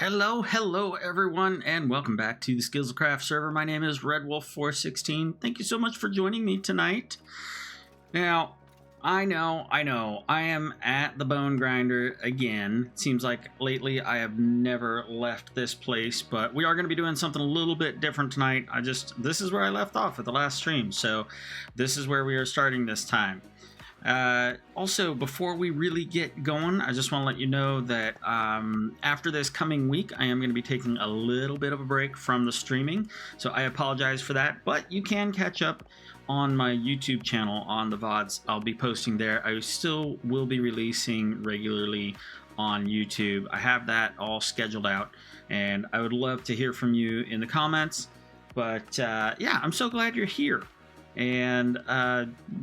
Hello everyone, and welcome back to the Skizzlecraft server. My name is RedWolf416. Thank you so much for joining me tonight. Now, I know, I am at the bone grinder again. It seems like lately I have never left this place, but we are going to be doing something a little bit different tonight. This is where I left off at the last stream, so this is where we are starting this time. Also, before we really get going, I just want to let you know that after this coming week, I am going to be taking a little bit of a break from the streaming, so I apologize for that, but you can catch up on my YouTube channel on the VODs. I'll be posting there. I still will be releasing regularly on YouTube. I have that all scheduled out, and I would love to hear from you in the comments, but yeah, I'm so glad you're here. And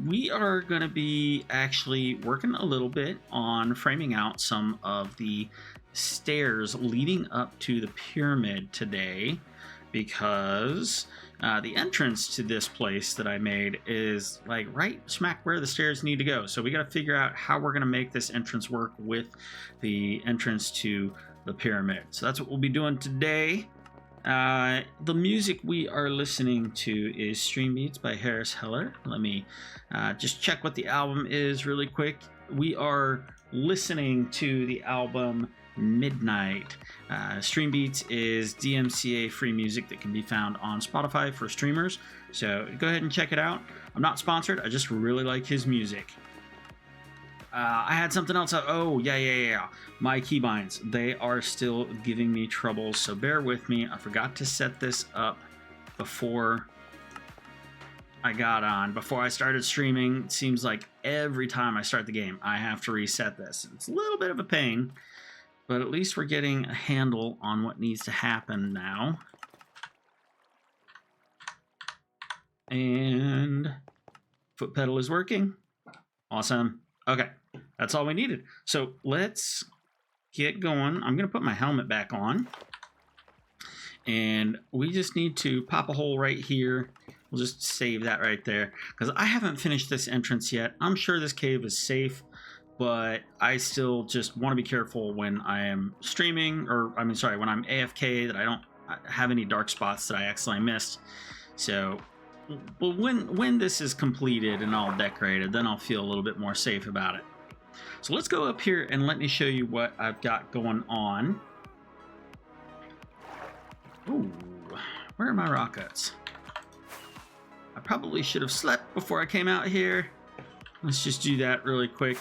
we are going to be actually working a little bit on framing out some of the stairs leading up to the pyramid today, because the entrance to this place that I made is like right smack where the stairs need to go. So we got to figure out how we're going to make this entrance work with the entrance to the pyramid. So that's what we'll be doing today. The music we are listening to is Stream Beats by Harris Heller. Let me just check what the album is really quick. We are listening to the album Midnight. Stream Beats is DMCA free music that can be found on Spotify for streamers, so go ahead and check it out. I'm not sponsored, I just really like his music. I had something else. Oh, yeah. My keybinds. They are still giving me trouble, so bear with me. I forgot to set this up before I got on. Before I started streaming, it seems like every time I start the game, I have to reset this. It's a little bit of a pain, but at least we're getting a handle on what needs to happen now. And foot pedal is working. Awesome. Okay, that's all we needed. So let's get going. I'm going to put my helmet back on. And we just need to pop a hole right here. We'll just save that right there, because I haven't finished this entrance yet. I'm sure this cave is safe, but I still just want to be careful when I am streaming, or when I'm AFK, that I don't have any dark spots that I accidentally missed. So well, when this is completed and all decorated, then I'll feel a little bit more safe about it. So let's go up here and let me show you what I've got going on. Ooh, where are my rockets? I probably should have slept before I came out here. Let's just do that really quick.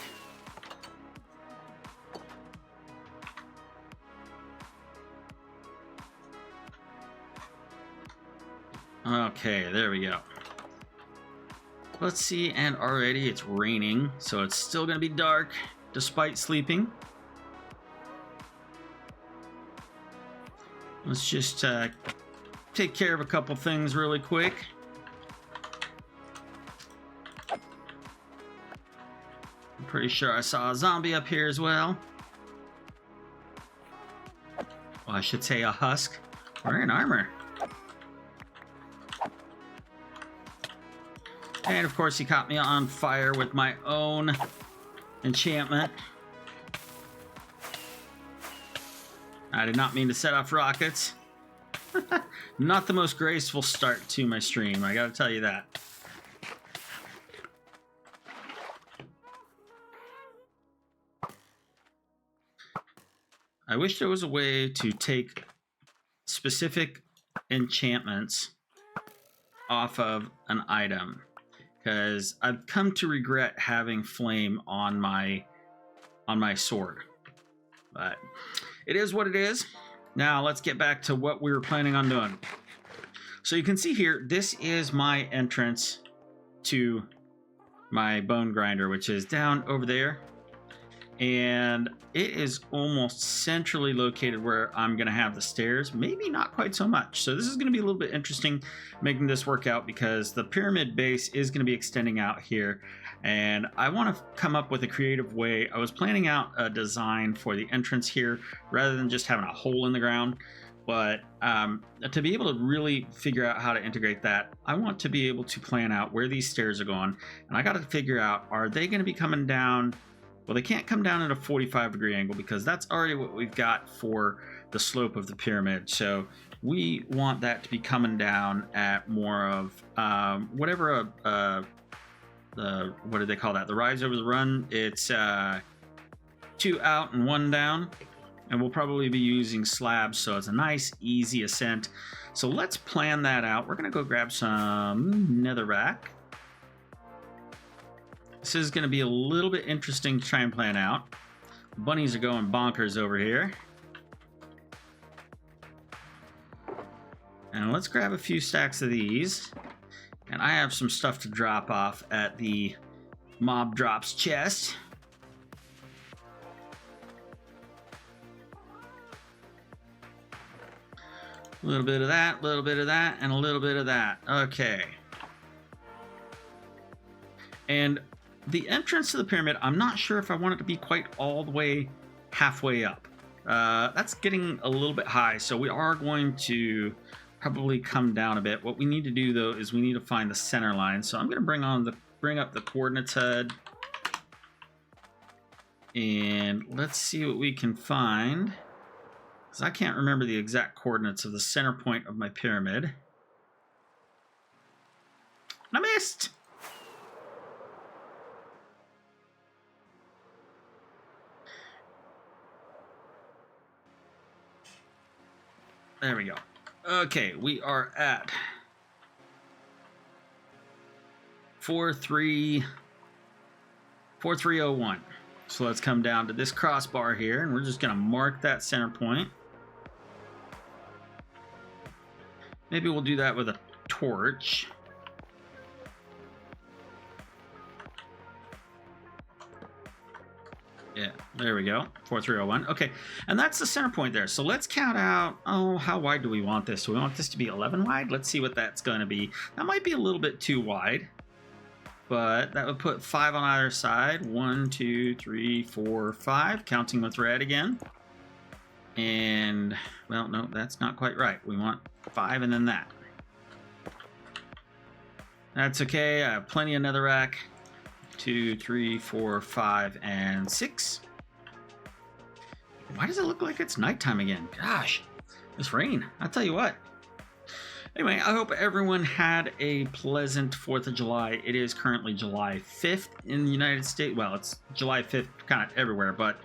Okay, there we go. Let's see, and already it's raining, so it's still going to be dark despite sleeping. Let's just take care of a couple things really quick. I'm pretty sure I saw a zombie up here as well. Well, I should say a husk. We're in armor. And of course he caught me on fire with my own enchantment. I did not mean to set off rockets. Not the most graceful start to my stream, I gotta tell you that. I wish there was a way to take specific enchantments off of an item, because I've come to regret having flame on my sword. But it is what it is. Now let's get back to what we were planning on doing. So you can see here, this is my entrance to my bone grinder, which is down over there. And it is almost centrally located where I'm going to have the stairs. Maybe not quite so much. So this is going to be a little bit interesting making this work out, because the pyramid base is going to be extending out here. And I want to come up with a creative way. I was planning out a design for the entrance here rather than just having a hole in the ground. But to be able to really figure out how to integrate that, I want to be able to plan out where these stairs are going. And I got to figure out, are they going to be coming down Well, they can't come down at a 45-degree angle because that's already what we've got for the slope of the pyramid. So we want that to be coming down at more of whatever what do they call that? The rise over the run. It's 2 out and 1 down. And we'll probably be using slabs, so it's a nice, easy ascent. So let's plan that out. We're going to go grab some netherrack. This is going to be a little bit interesting to try and plan out. The bunnies are going bonkers over here. And let's grab a few stacks of these. And I have some stuff to drop off at the mob drops chest. A little bit of that, a little bit of that, and a little bit of that. Okay. And the entrance to the pyramid, I'm not sure if I want it to be quite all the way halfway up. That's getting a little bit high, so we are going to probably come down a bit. What we need to do, though, is we need to find the center line. So I'm going to bring up the coordinates HUD. And let's see what we can find. Because I can't remember the exact coordinates of the center point of my pyramid. And I missed! There we go. Okay, we are at 4301. So let's come down to this crossbar here, and we're just going to mark that center point. Maybe we'll do that with a torch. Yeah, there we go. 4301. Okay, and that's the center point there. So let's count out, how wide do we want this? Do we want this to be 11 wide? Let's see what that's going to be. That might be a little bit too wide, but that would put 5 on either side. 1, 2, 3, 4, 5, counting with red again. And, well, no, that's not quite right. We want 5 and then that. That's okay. I have plenty of netherrack. 2, 3, 4, 5, and 6. Why does it look like it's nighttime again? Gosh, this rain. I'll tell you what. Anyway, I hope everyone had a pleasant 4th of July. It is currently July 5th in the United States. Well, it's July 5th kind of everywhere, but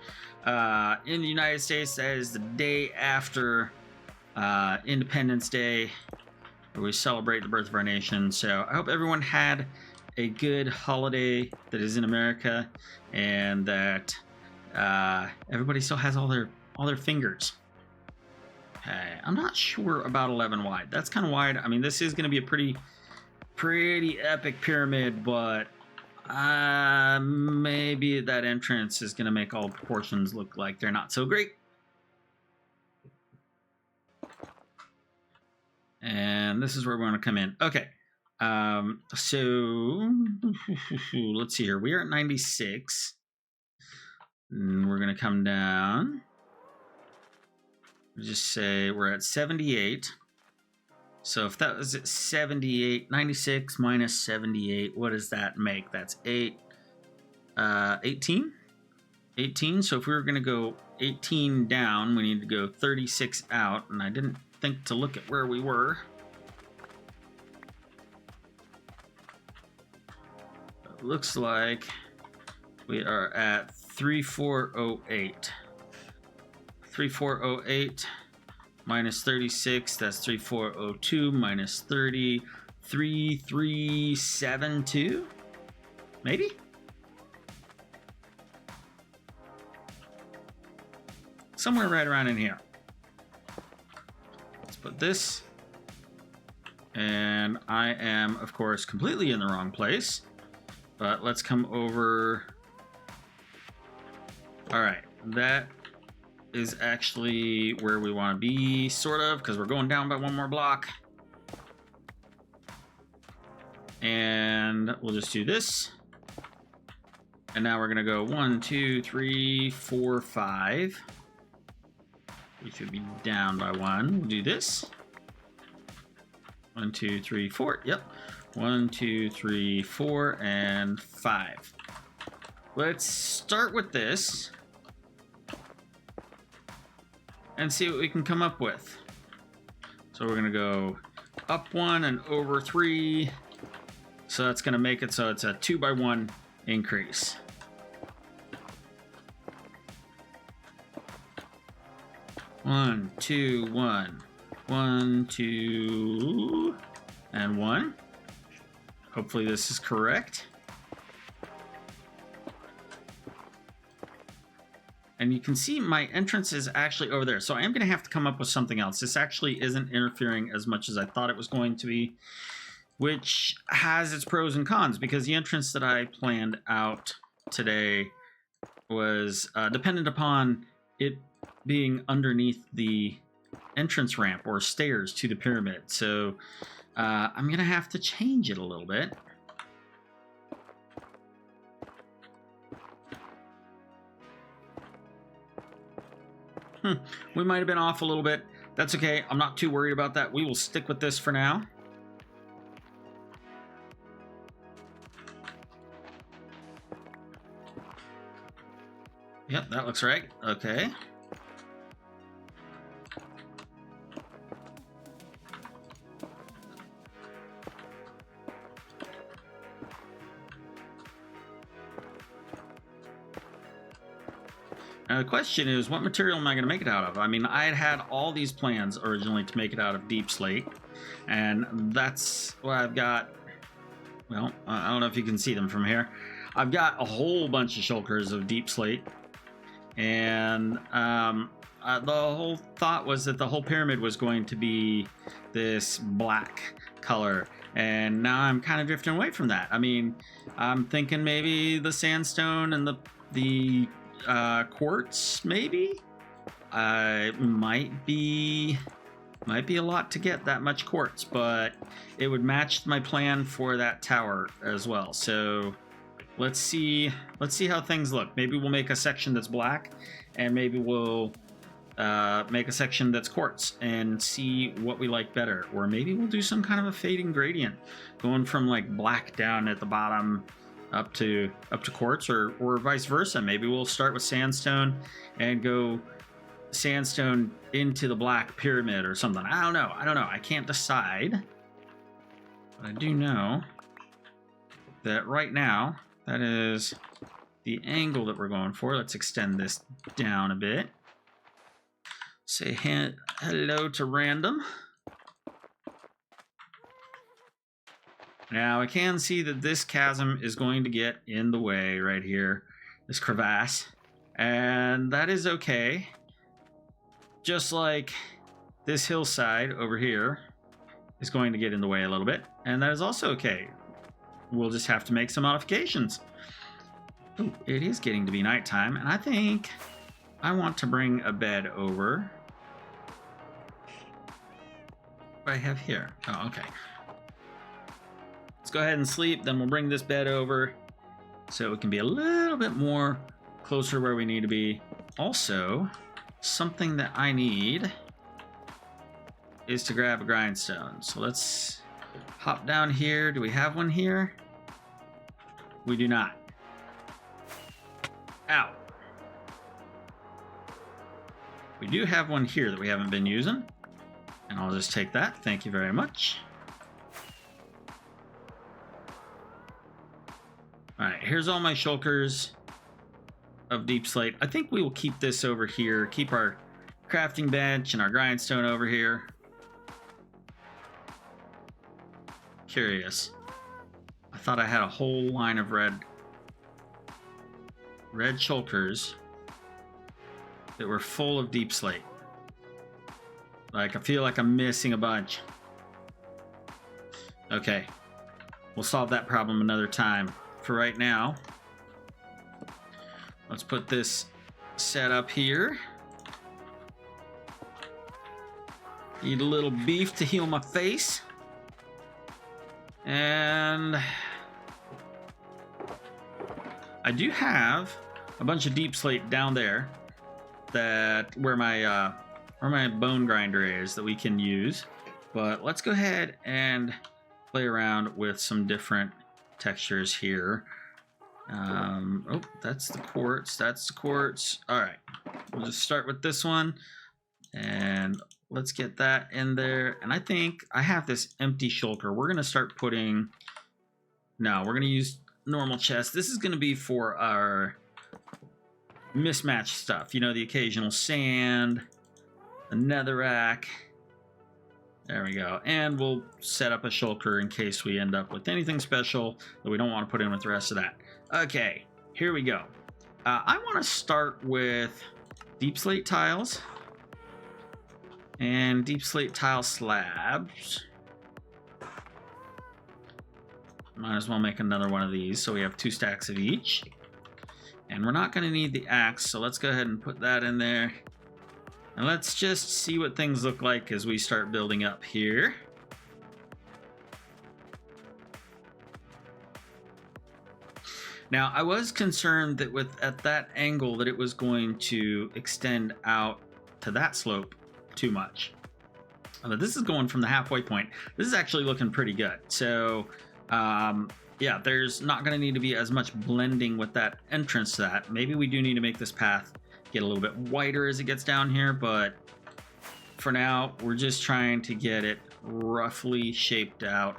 in the United States, that is the day after Independence Day, where we celebrate the birth of our nation. So I hope everyone had a good holiday that is in America, and that everybody still has all their fingers. Okay, I'm not sure about 11 wide. That's kind of wide. I mean, this is going to be a pretty epic pyramid, but maybe that entrance is going to make all proportions look like they're not so great. And this is where we're going to come in. Okay. So let's see here. We are at 96. And we're going to come down. Just say we're at 78. So if that was at 78, 96 minus 78, what does that make? That's 18? 18. So if we were going to go 18 down, we need to go 36 out. And I didn't think to look at where we were. It looks like we are at 3408. 3408 minus 36, that's 3402 minus 30, 3372, maybe? Somewhere right around in here. Let's put this, and I am, of course, completely in the wrong place, but let's come over. All right, that is actually where we want to be, sort of, because we're going down by one more block. And we'll just do this. And now we're going to go 1, 2, 3, 4, 5. We should be down by 1. We'll do this. 1, 2, 3, 4. Yep. 1, 2, 3, 4, and 5. let's start with this and see what we can come up with. So we're gonna go up 1 and over 3. So that's gonna make it so it's a 2x1 increase. One, 2, 1. 1, 2, and 1. Hopefully this is correct. And you can see my entrance is actually over there. So I am going to have to come up with something else. This actually isn't interfering as much as I thought it was going to be, which has its pros and cons, because the entrance that I planned out today was dependent upon it being underneath the entrance ramp or stairs to the pyramid. So I'm going to have to change it a little bit. We might have been off a little bit. That's okay. I'm not too worried about that. We will stick with this for now. Yep, that looks right. Okay. Now the question is, what material am I going to make it out of? I mean, I had all these plans originally to make it out of deep slate, and that's what I've got. Well, I don't know if you can see them from here. I've got a whole bunch of shulkers of deep slate, and the whole thought was that the whole pyramid was going to be this black color, and now I'm kind of drifting away from that. I mean, I'm thinking maybe the sandstone and the quartz, maybe. Might be a lot to get that much quartz, but it would match my plan for that tower as well. So let's see how things look. Maybe we'll make a section that's black, and maybe we'll make a section that's quartz and see what we like better. Or maybe we'll do some kind of a fading gradient, going from like black down at the bottom up to quartz, or vice versa. Maybe we'll start with sandstone and go sandstone into the black pyramid or something. I don't know. I can't decide. But I do know that right now, that is the angle that we're going for. Let's extend this down a bit. Say hello to random. Now I can see that this chasm is going to get in the way right here, this crevasse, and that is okay. Just like this hillside over here is going to get in the way a little bit, and that is also okay. We'll just have to make some modifications. Ooh, it is getting to be nighttime, and I think I want to bring a bed over. What do I have here? Oh, okay. Let's go ahead and sleep, then we'll bring this bed over so it can be a little bit more closer where we need to be. Also, something that I need is to grab a grindstone. So let's hop down here. Do we have one here? We do not. Ow. We do have one here that we haven't been using, and I'll just take that. Thank you very much. Alright, here's all my shulkers of deep slate. I think we will keep this over here. Keep our crafting bench and our grindstone over here. Curious. I thought I had a whole line of red shulkers that were full of deep slate. Like, I feel like I'm missing a bunch. Okay. We'll solve that problem another time. For right now, let's put this set up here. Eat a little beef to heal my face. And I do have a bunch of deep slate down there that where my bone grinder is that we can use. But let's go ahead and play around with some different textures here. Oh, that's the quartz. That's the quartz. All right. We'll just start with this one. And let's get that in there. And I think I have this empty shulker. We're going to start putting... No, we're going to use normal chest. This is going to be for our mismatched stuff. You know, the occasional sand, the netherrack. There we go. And we'll set up a shulker in case we end up with anything special that we don't want to put in with the rest of that. Okay, here we go. I want to start with deep slate tiles and deep slate tile slabs. Might as well make another one of these so we have 2 stacks of each. And we're not going to need the axe, so let's go ahead and put that in there. And let's just see what things look like as we start building up here. Now, I was concerned that at that angle that it was going to extend out to that slope too much. But this is going from the halfway point. This is actually looking pretty good. So, yeah, there's not going to need to be as much blending with that entrance to that. Maybe we do need to make this path get a little bit wider as it gets down here, but for now, we're just trying to get it roughly shaped out.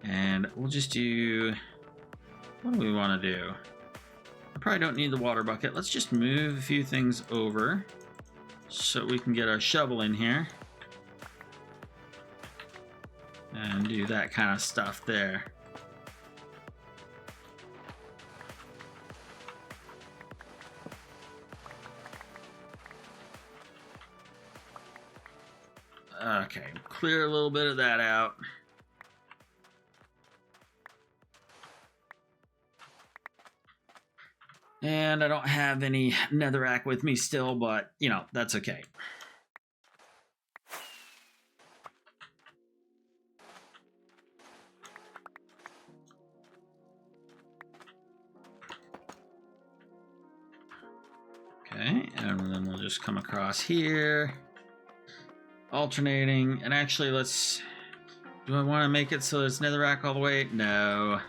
And we'll just do... What do we want to do? I probably don't need the water bucket. Let's just move a few things over so we can get our shovel in here. And do that kind of stuff there. Okay, clear a little bit of that out. And I don't have any netherrack with me still, but, you know, that's okay. Okay, and then we'll just come across here. Alternating, and actually let's... Do I want to make it so it's netherrack all the way? No.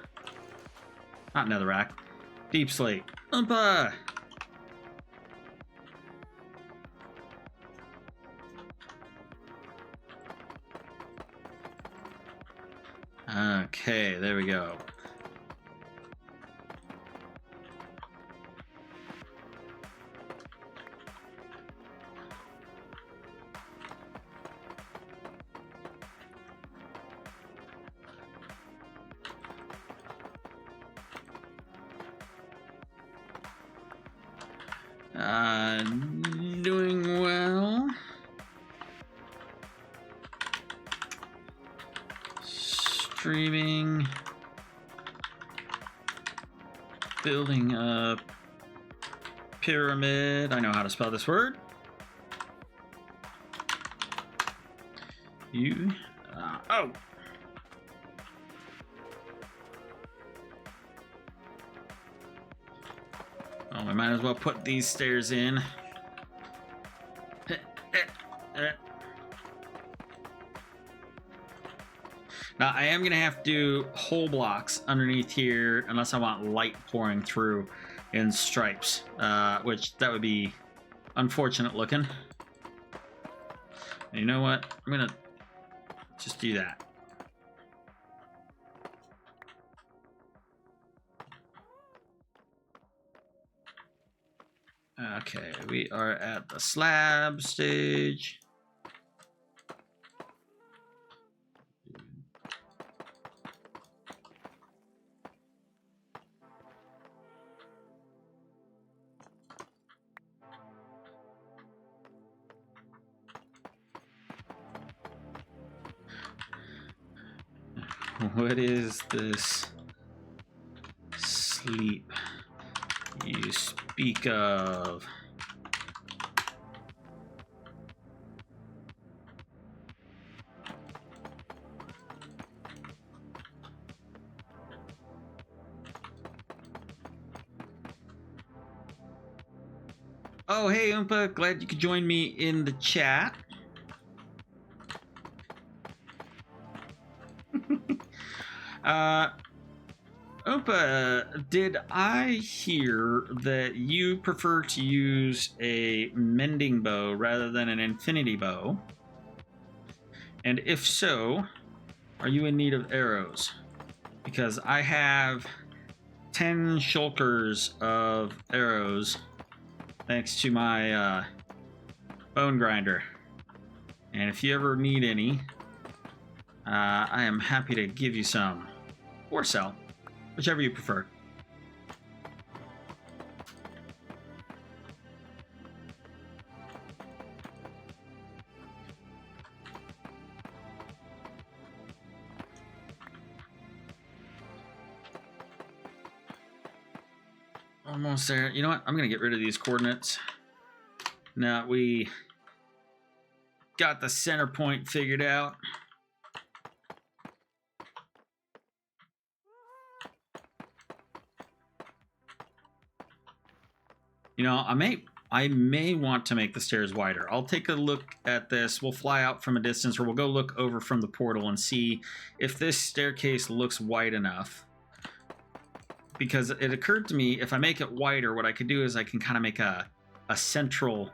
Not netherrack. Deep slate. Oompa! Okay, there we go. Doing well. Streaming. Building a pyramid. I know how to spell this word. Oh. Oh, I might as well put these stairs in. Now, I am going to have to do hole blocks underneath here unless I want light pouring through in stripes, which that would be unfortunate looking. And you know what? I'm going to just do that. Okay, we are at the slab stage. What is this sleep you speak of? Oh, hey, Oompa. Glad you could join me in the chat. Opa, did I hear that you prefer to use a mending bow rather than an infinity bow? And if so, are you in need of arrows? Because I have 10 shulkers of arrows thanks to my bone grinder. And if you ever need any, I am happy to give you some. Or sell, whichever you prefer. Almost there. You know what? I'm going to get rid of these coordinates. Now we got the center point figured out. You know, I may want to make the stairs wider. I'll take a look at this. We'll fly out from a distance, or we'll go look over from the portal and see if this staircase looks wide enough. Because it occurred to me, if I make it wider, what I could do is I can kind of make a central,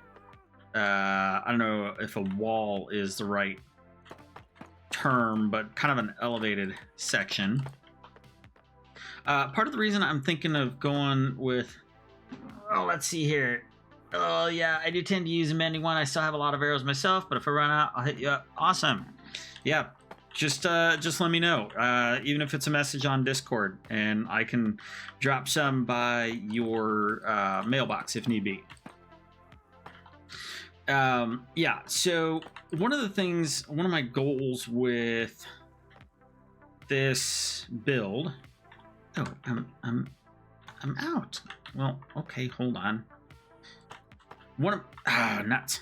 I don't know if a wall is the right term, but kind of an elevated section. Part of the reason I'm thinking of going with, oh, let's see here. Oh, yeah, I do tend to use a mending one. I still have a lot of arrows myself, but if I run out, I'll hit you up. Awesome. Yeah, just let me know, even if it's a message on Discord, and I can drop some by your mailbox if need be. Yeah, so one of my goals with this build. Oh, I'm out. Well, okay, hold on. Nuts.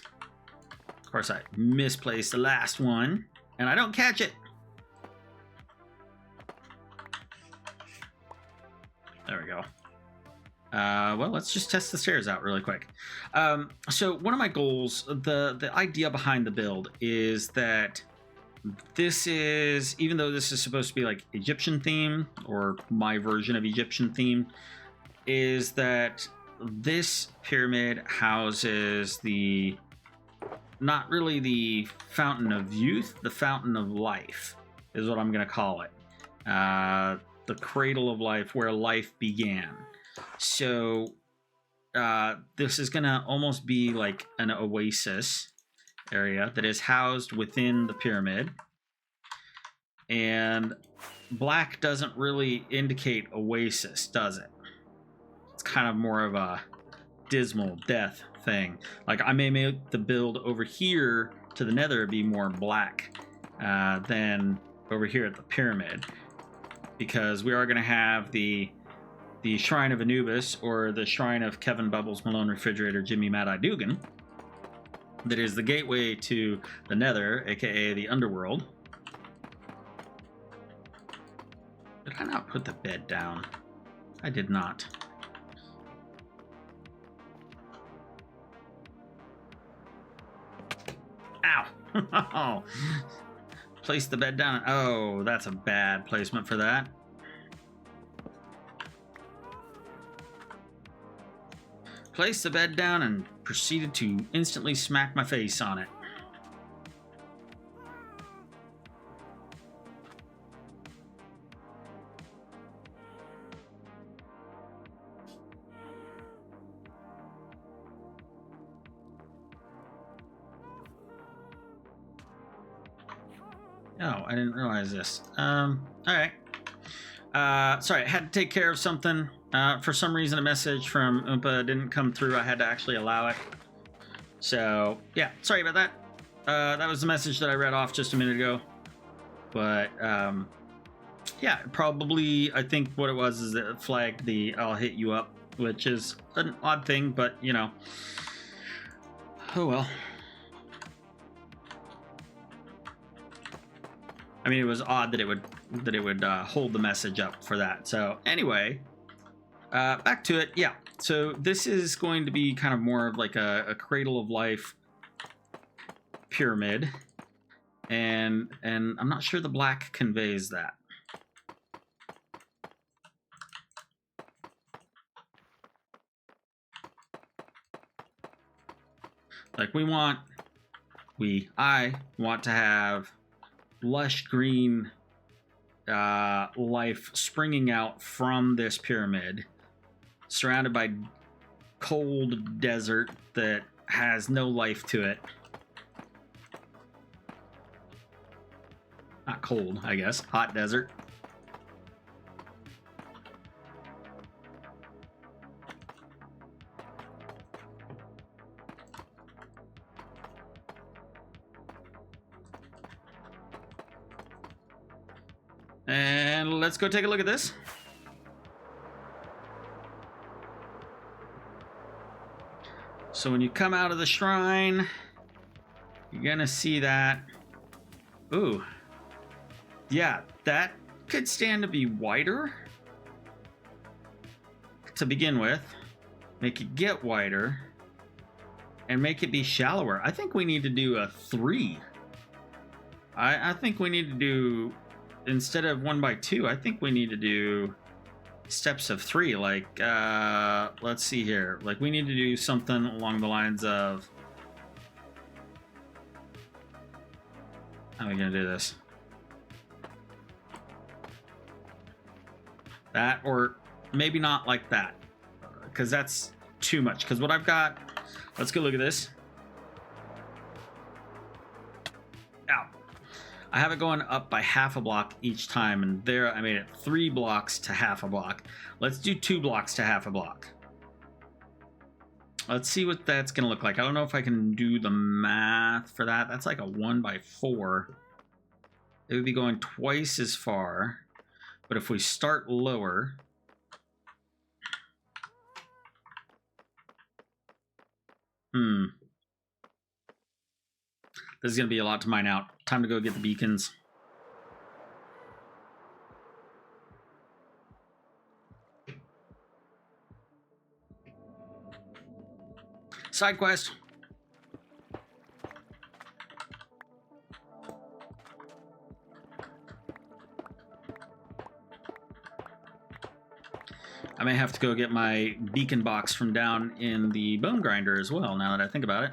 Of course, I misplaced the last one, and I don't catch it. There we go. Well, let's just test the stairs out really quick. So one of my goals, the idea behind the build is that this is, even though this is supposed to be like Egyptian theme, or my version of Egyptian theme, is that this pyramid houses not really the fountain of youth, the fountain of life is what I'm going to call it. The cradle of life, where life began. So this is going to almost be like an oasis area that is housed within the pyramid. And black doesn't really indicate oasis, does it? It's kind of more of a dismal death thing. Like, I may make the build over here to the nether be more black than over here at the pyramid, because we are going to have the Shrine of Anubis, or the Shrine of Kevin Bubbles, Malone Refrigerator, Jimmy Mad Eye Dugan, that is the gateway to the nether, aka the underworld. Did I not put the bed down? I did not. Ow! Place the bed down. Oh, that's a bad placement for that. Placed the bed down and proceeded to instantly smack my face on it. Oh, I didn't realize this. All right. Sorry, I had to take care of something. For some reason, a message from Oompa didn't come through. I had to actually allow it. So, yeah, sorry about that. That was the message that I read off just a minute ago. But, yeah, probably, I think what it was is that it flagged the I'll hit you up, which is an odd thing, but, you know. Oh, well. I mean, it was odd that it would hold the message up for that. So anyway, back to it. Yeah. So this is going to be kind of more of like a cradle of life pyramid, and I'm not sure the black conveys that. Like I want to have lush green life springing out from this pyramid, surrounded by cold desert that has no life to it. Not cold, I guess. Hot desert. And let's go take a look at this. So when you come out of the shrine, you're gonna see that. Ooh. Yeah, that could stand to be wider to begin with. Make it get wider and make it be shallower. I think we need to do a 3. I think we need to do, instead of 1 by 2, I think we need to do steps of 3. Like, let's see here. Like, we need to do something along the lines of, how are we gonna do this? That, or maybe not like that, because that's too much. Because what I've got, let's go look at this. Ow. I have it going up by half a block each time, and there I made it 3 blocks to half a block. Let's do 2 blocks to half a block. Let's see what that's gonna look like. I don't know if I can do the math for that. That's like a 1 by 4. It would be going twice as far. But if we start lower, this is going to be a lot to mine out. Time to go get the beacons. Side quest. I may have to go get my beacon box from down in the bone grinder as well, now that I think about it.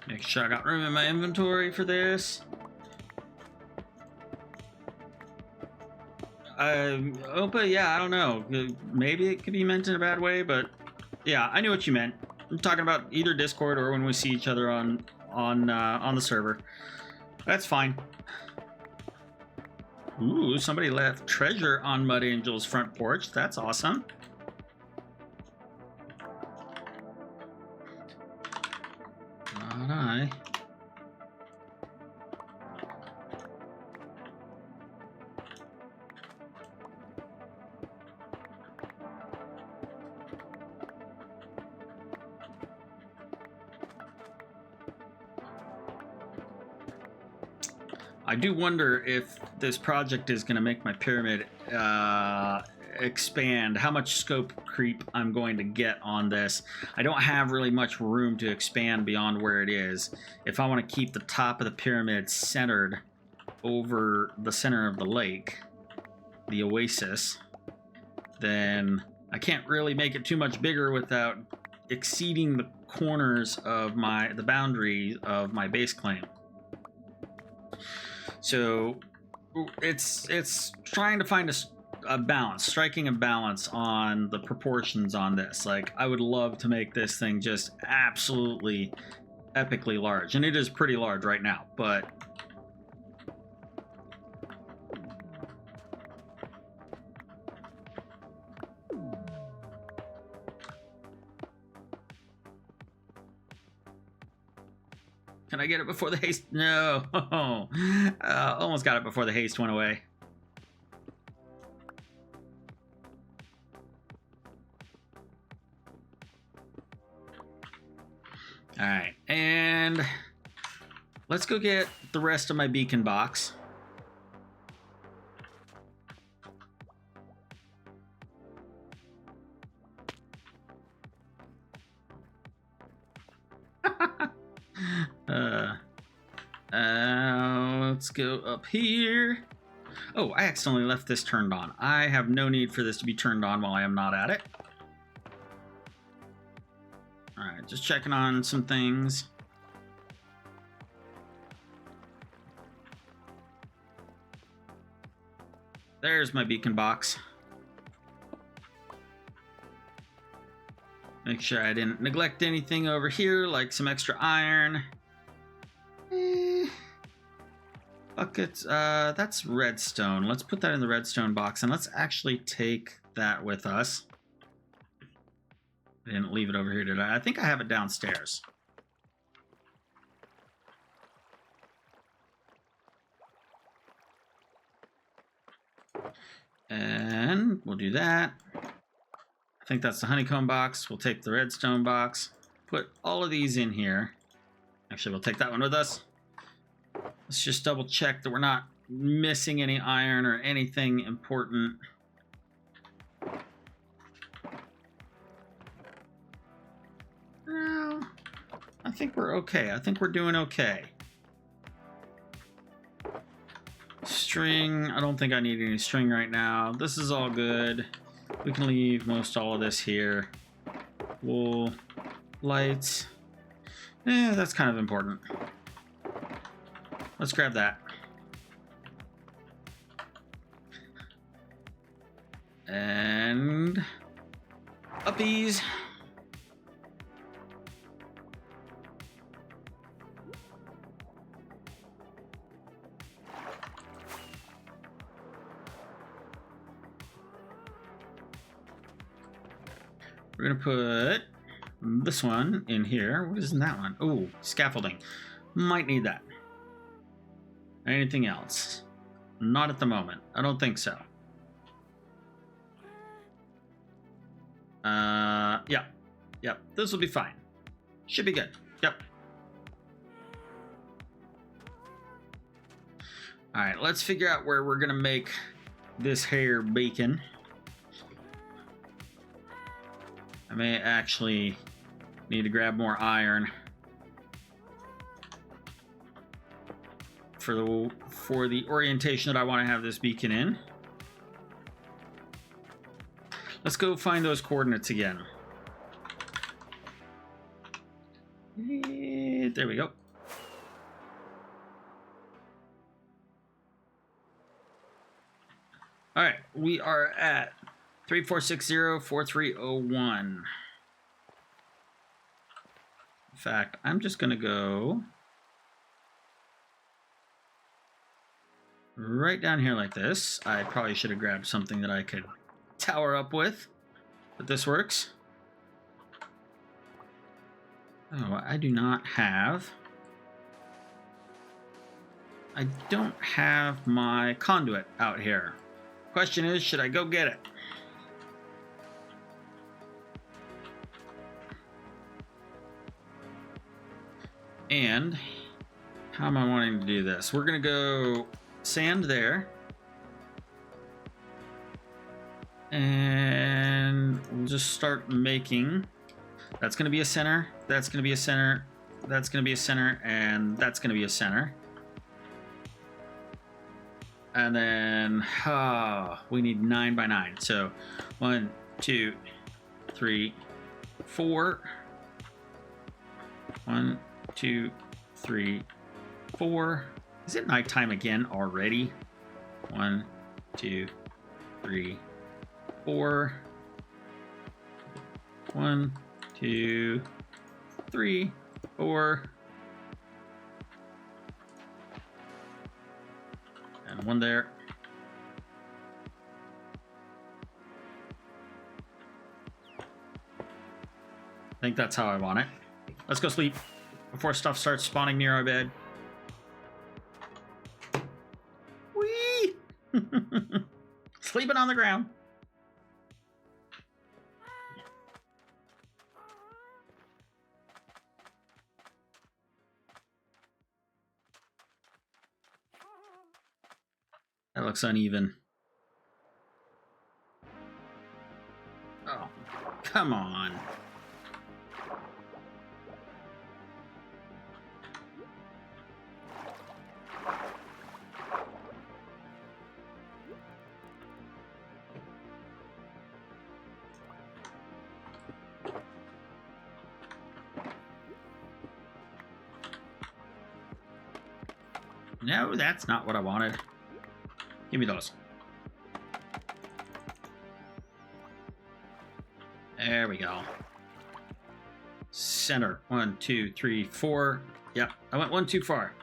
Make sure I got room in my inventory for this. Opa, yeah, I don't know. Maybe it could be meant in a bad way, but yeah, I knew what you meant. I'm talking about either Discord or when we see each other on the server. That's fine. Ooh, somebody left treasure on Mud Angel's front porch. That's awesome. Not I. I do wonder if this project is going to make my pyramid expand, how much scope creep I'm going to get on this. I don't have really much room to expand beyond where it is. If I want to keep the top of the pyramid centered over the center of the lake, the oasis, then I can't really make it too much bigger without exceeding the corners of the boundary of my base claim. So it's trying to find a balance, striking a balance on the proportions on this. Like, I would love to make this thing just absolutely epically large, and it is pretty large right now, but can I get it before the haste? No. Almost got it before the haste went away. All right, and let's go get the rest of my beacon box. Let's go up here. Oh, I accidentally left this turned on. I have no need for this to be turned on while I am not at it. Alright, just checking on some things. There's my beacon box. Make sure I didn't neglect anything over here, like some extra iron. Buckets, that's redstone. Let's put that in the redstone box, and let's actually take that with us. I didn't leave it over here, did I? I think I have it downstairs. And we'll do that. I think that's the honeycomb box. We'll take the redstone box. Put all of these in here. Actually, we'll take that one with us. Let's just double check that we're not missing any iron or anything important. No, I think we're okay. I think we're doing okay. String, I don't think I need any string right now. This is all good. We can leave most all of this here. Wool, lights. That's kind of important. Let's grab that. And uppies. We're gonna put this one in here. What is in that one? Oh, scaffolding. Might need that. Anything else? Not at the moment. I don't think so. Yeah. Yep. This will be fine. Should be good. Yep. Alright, let's figure out where we're gonna make this hair bacon. I may actually need to grab more iron for the orientation that I want to have this beacon in. Let's go find those coordinates again. There we go. All right, we are at 3460-4301. In fact, I'm just going to go right down here like this. I probably should have grabbed something that I could tower up with, but this works. Oh, I do not have... I don't have my conduit out here. Question is, should I go get it? And how am I wanting to do this? We're gonna go sand there. And we'll just start making. That's gonna be a center, that's gonna be a center, that's gonna be a center, and that's gonna be a center. And then we need 9 by 9. So 1, 2, 3, 4. 1, 2, 3, 4. Is it nighttime again already? 1, 2, 3, 4. 1, 2, 3, 4. And one there. I think that's how I want it. Let's go sleep before stuff starts spawning near our bed. Whee! Sleeping on the ground. That looks uneven. Oh, come on. No, that's not what I wanted. Give me those. There we go. Center. 1, 2, 3, 4. Yep, I went one too far.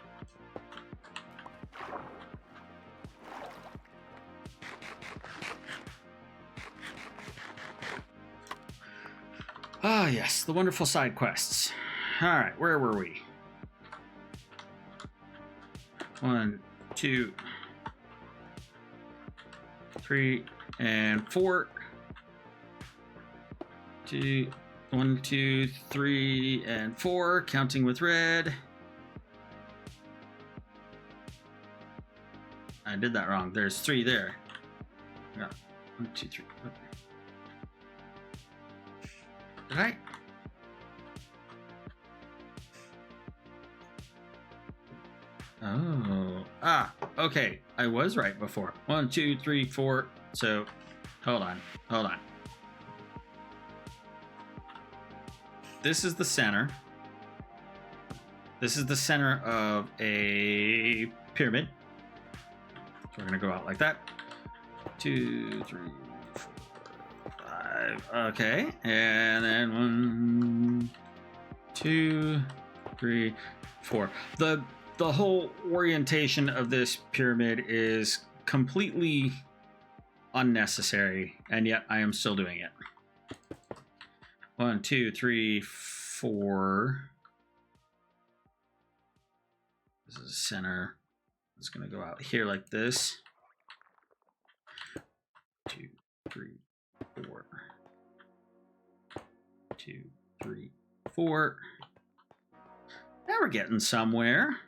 Ah, yes, the wonderful side quests. All right, where were we? 1, 2, 3, and 4. 1, 2, 3, and 4, counting with red. I did that wrong. There's 3 there. Yeah. 1, 2, 3. Okay. Did I? Oh. Ah, okay. I was right before. 1, 2, 3, 4. So, hold on. Hold on. This is the center. This is the center of a pyramid. So we're going to go out like that. 2, 3, 4, 5. Okay. And then 1, 2, 3, 4. The whole orientation of this pyramid is completely unnecessary, and yet I am still doing it. 1, 2, 3, 4. This is the center. It's going to go out here like this. 2, 3, 4. 2, 3, 4. Now we're getting somewhere.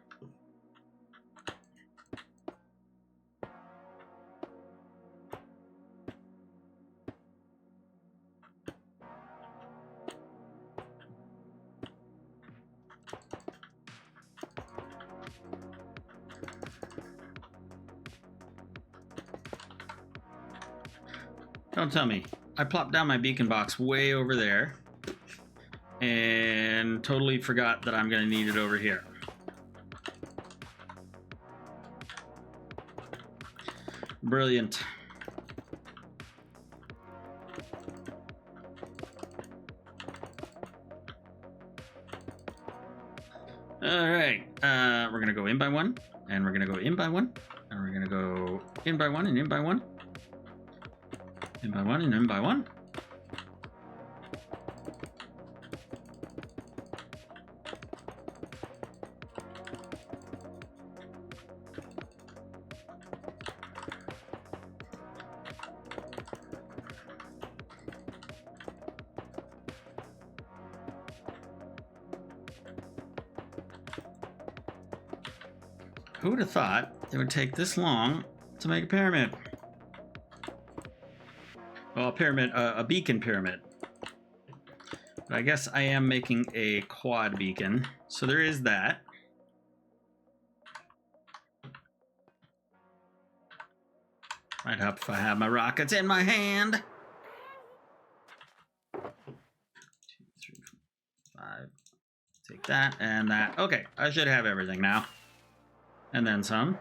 Don't tell me. I plopped down my beacon box way over there and totally forgot that I'm going to need it over here. Brilliant. All right. We're going to go in by one, and we're going to go in by one, and we're going to go in by one and in by one. In by one and in by one. Who would have thought it would take this long to make a pyramid? Well, a pyramid, a beacon pyramid. But I guess I am making a quad beacon, so there is that. Might help if I have my rockets in my hand. 2, 3, 4, 5. Take that and that. Okay, I should have everything now. And then some.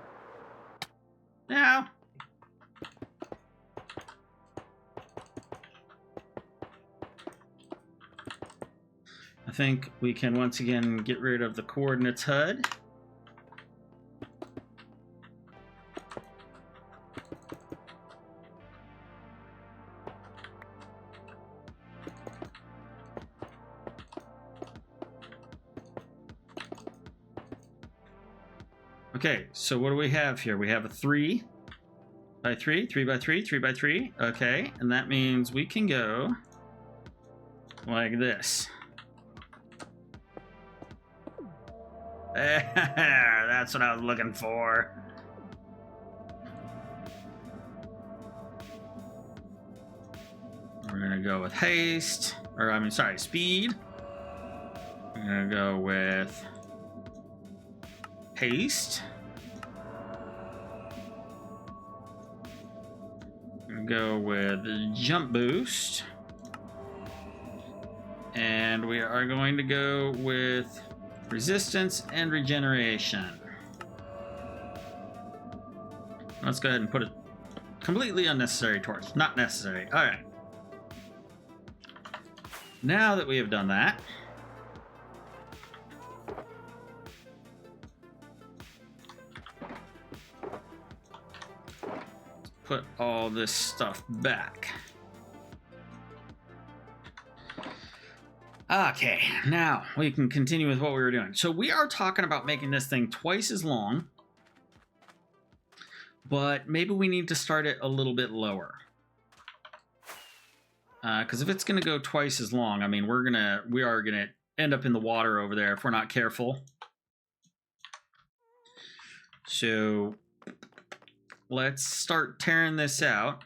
Now. I think we can once again get rid of the coordinates HUD. Okay, so what do we have here? We have a 3 by 3, 3 by 3, 3 by 3. Okay, and that means we can go like this. That's what I was looking for. We're gonna go with haste, or I mean, sorry, speed. We're gonna go with haste. We're gonna go with jump boost. And we are going to go with resistance and regeneration. Let's go ahead and put a completely unnecessary torch. Not necessary. All right. Now that we have done that, put all this stuff back. Okay, now we can continue with what we were doing. So we are talking about making this thing twice as long, but maybe we need to start it a little bit lower. Because if it's going to go twice as long, I mean, we are gonna end up in the water over there if we're not careful. So let's start tearing this out.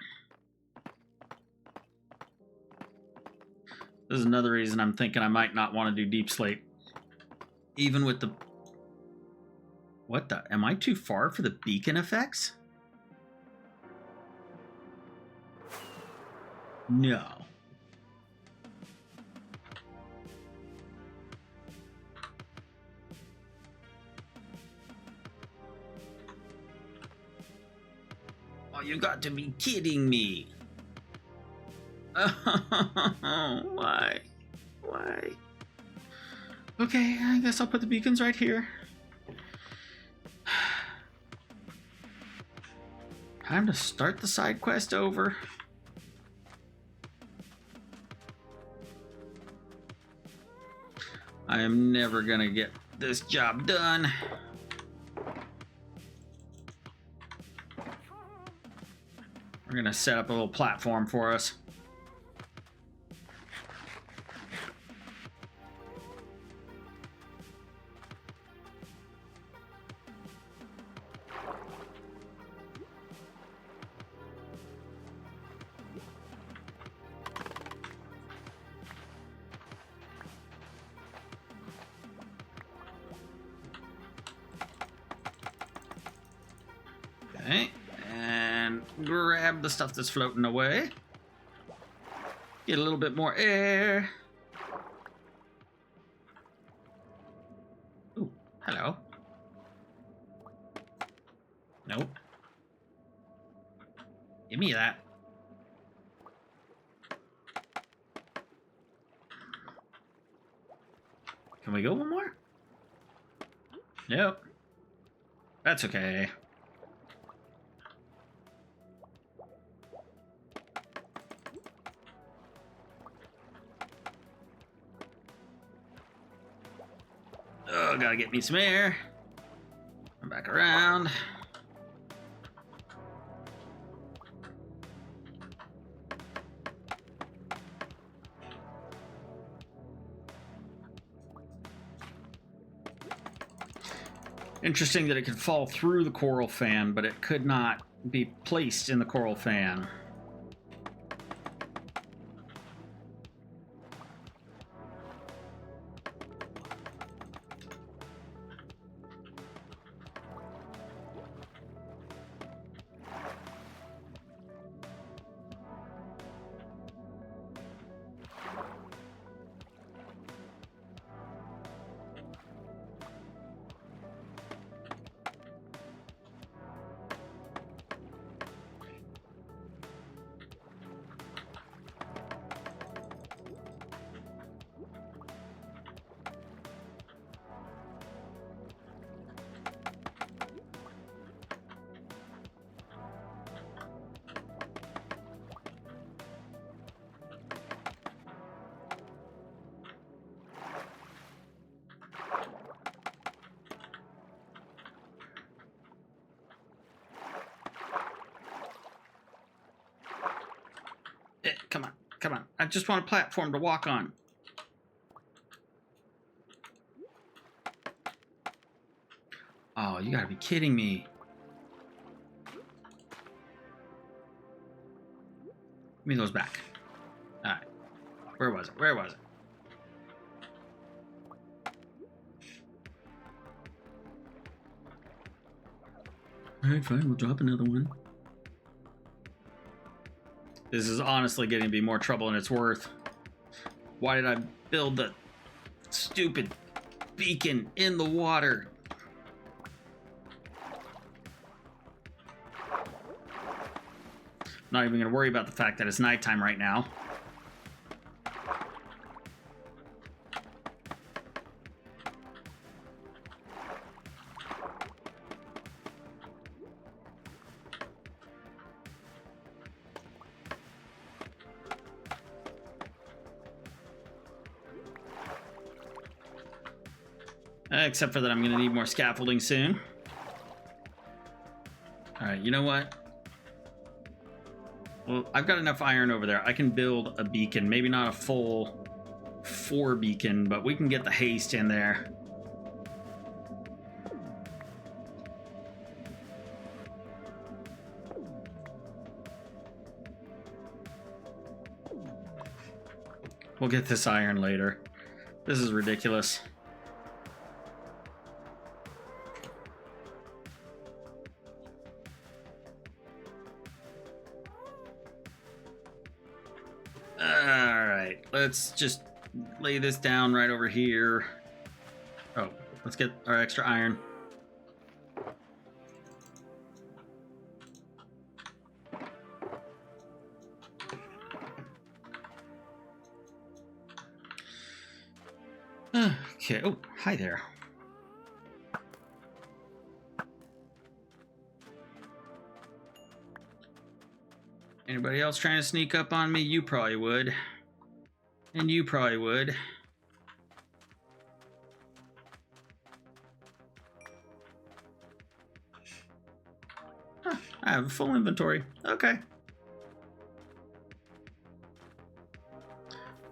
This is another reason I'm thinking I might not want to do deep slate. Even with the... What the... Am I too far for the beacon effects? No. Oh, you got to be kidding me. Why? Why? Okay, I guess I'll put the beacons right here. Time to start the side quest over. I am never gonna get this job done. We're gonna set up a little platform for us. Okay, and grab the stuff that's floating away. Get a little bit more air. Ooh, hello. Nope. Give me that. Can we go one more? Nope. That's okay. Oh, gotta get me some air. Come back around. Interesting that it could fall through the coral fan, but it could not be placed in the coral fan. Come on, come on. I just want a platform to walk on. Oh, you gotta be kidding me. Give me those back. Alright. Where was it? Where was it? Alright, fine. We'll drop another one. This is honestly getting to be more trouble than it's worth. Why did I build the stupid beacon in the water? Not even going to worry about the fact that it's nighttime right now. Except for that I'm going to need more scaffolding soon. Alright, you know what? Well, I've got enough iron over there. I can build a beacon. Maybe not a full 4 beacon, but we can get the haste in there. We'll get this iron later. This is ridiculous. Alright, let's just lay this down right over here. Oh, let's get our extra iron. Okay, oh, hi there. Anybody else trying to sneak up on me? You probably would. And you probably would. Huh, I have a full inventory. Okay.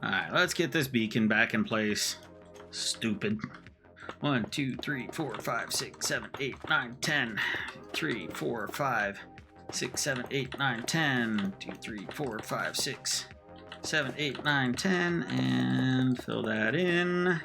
Alright, let's get this beacon back in place. Stupid. 1, 2, 3, 4, 5, 6, 7, 8, 9, 10. 3, 4, 5, 6, 7, 8, 9, 10. 2, 3, 4, 5, 6, 7, 8, 9, 10. And fill that in.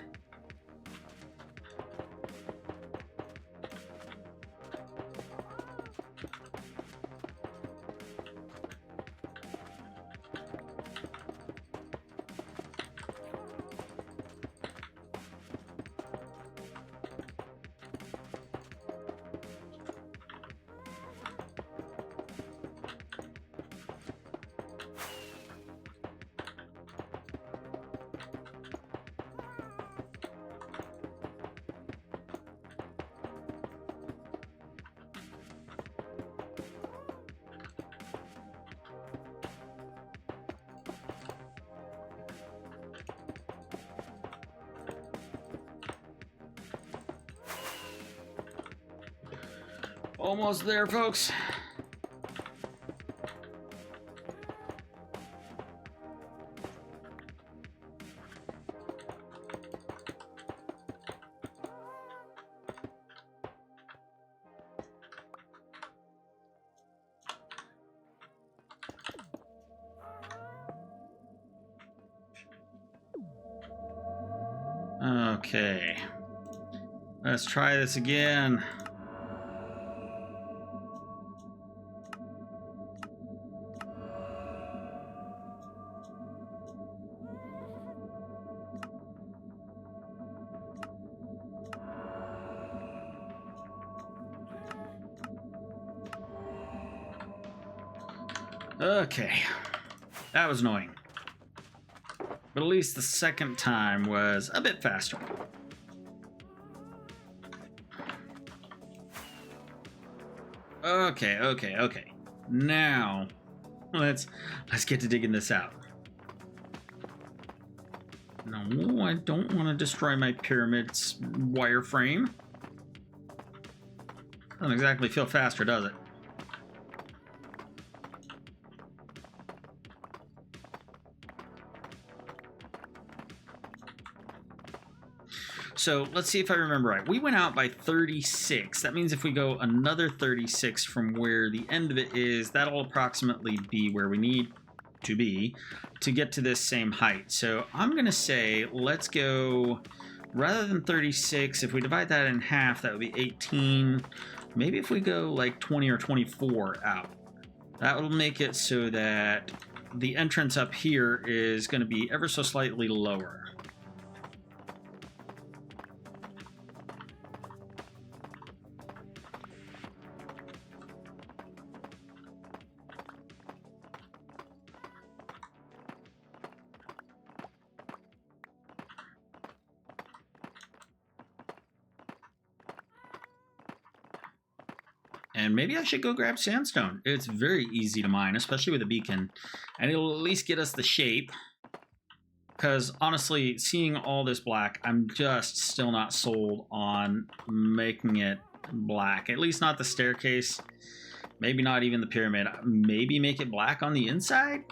Almost there, folks. Okay. Let's try this again. Okay, that was annoying. But at least the second time was a bit faster. Okay. Now, let's get to digging this out. No, I don't want to destroy my pyramid's wireframe. Doesn't exactly feel faster, does it? So let's see if I remember right. We went out by 36. That means if we go another 36 from where the end of it is, that'll approximately be where we need to be to get to this same height. So I'm going to say let's go, rather than 36, if we divide that in half, that would be 18. Maybe if we go like 20 or 24 out, that will make it so that the entrance up here is going to be ever so slightly lower. And maybe I should go grab sandstone. It's very easy to mine, especially with a beacon. And it'll at least get us the shape. Because honestly, seeing all this black, I'm just still not sold on making it black. At least not the staircase. Maybe not even the pyramid. Maybe make it black on the inside?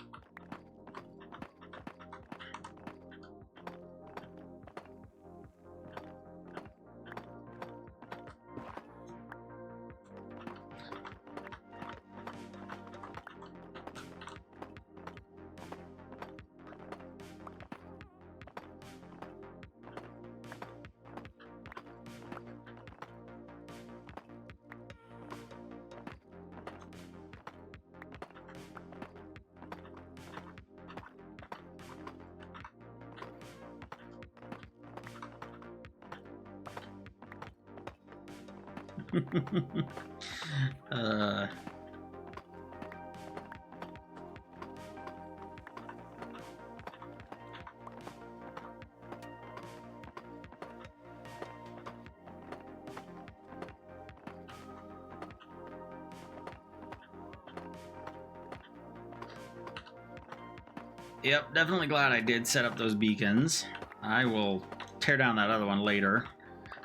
Yep, definitely glad I did set up those beacons. I will tear down that other one later.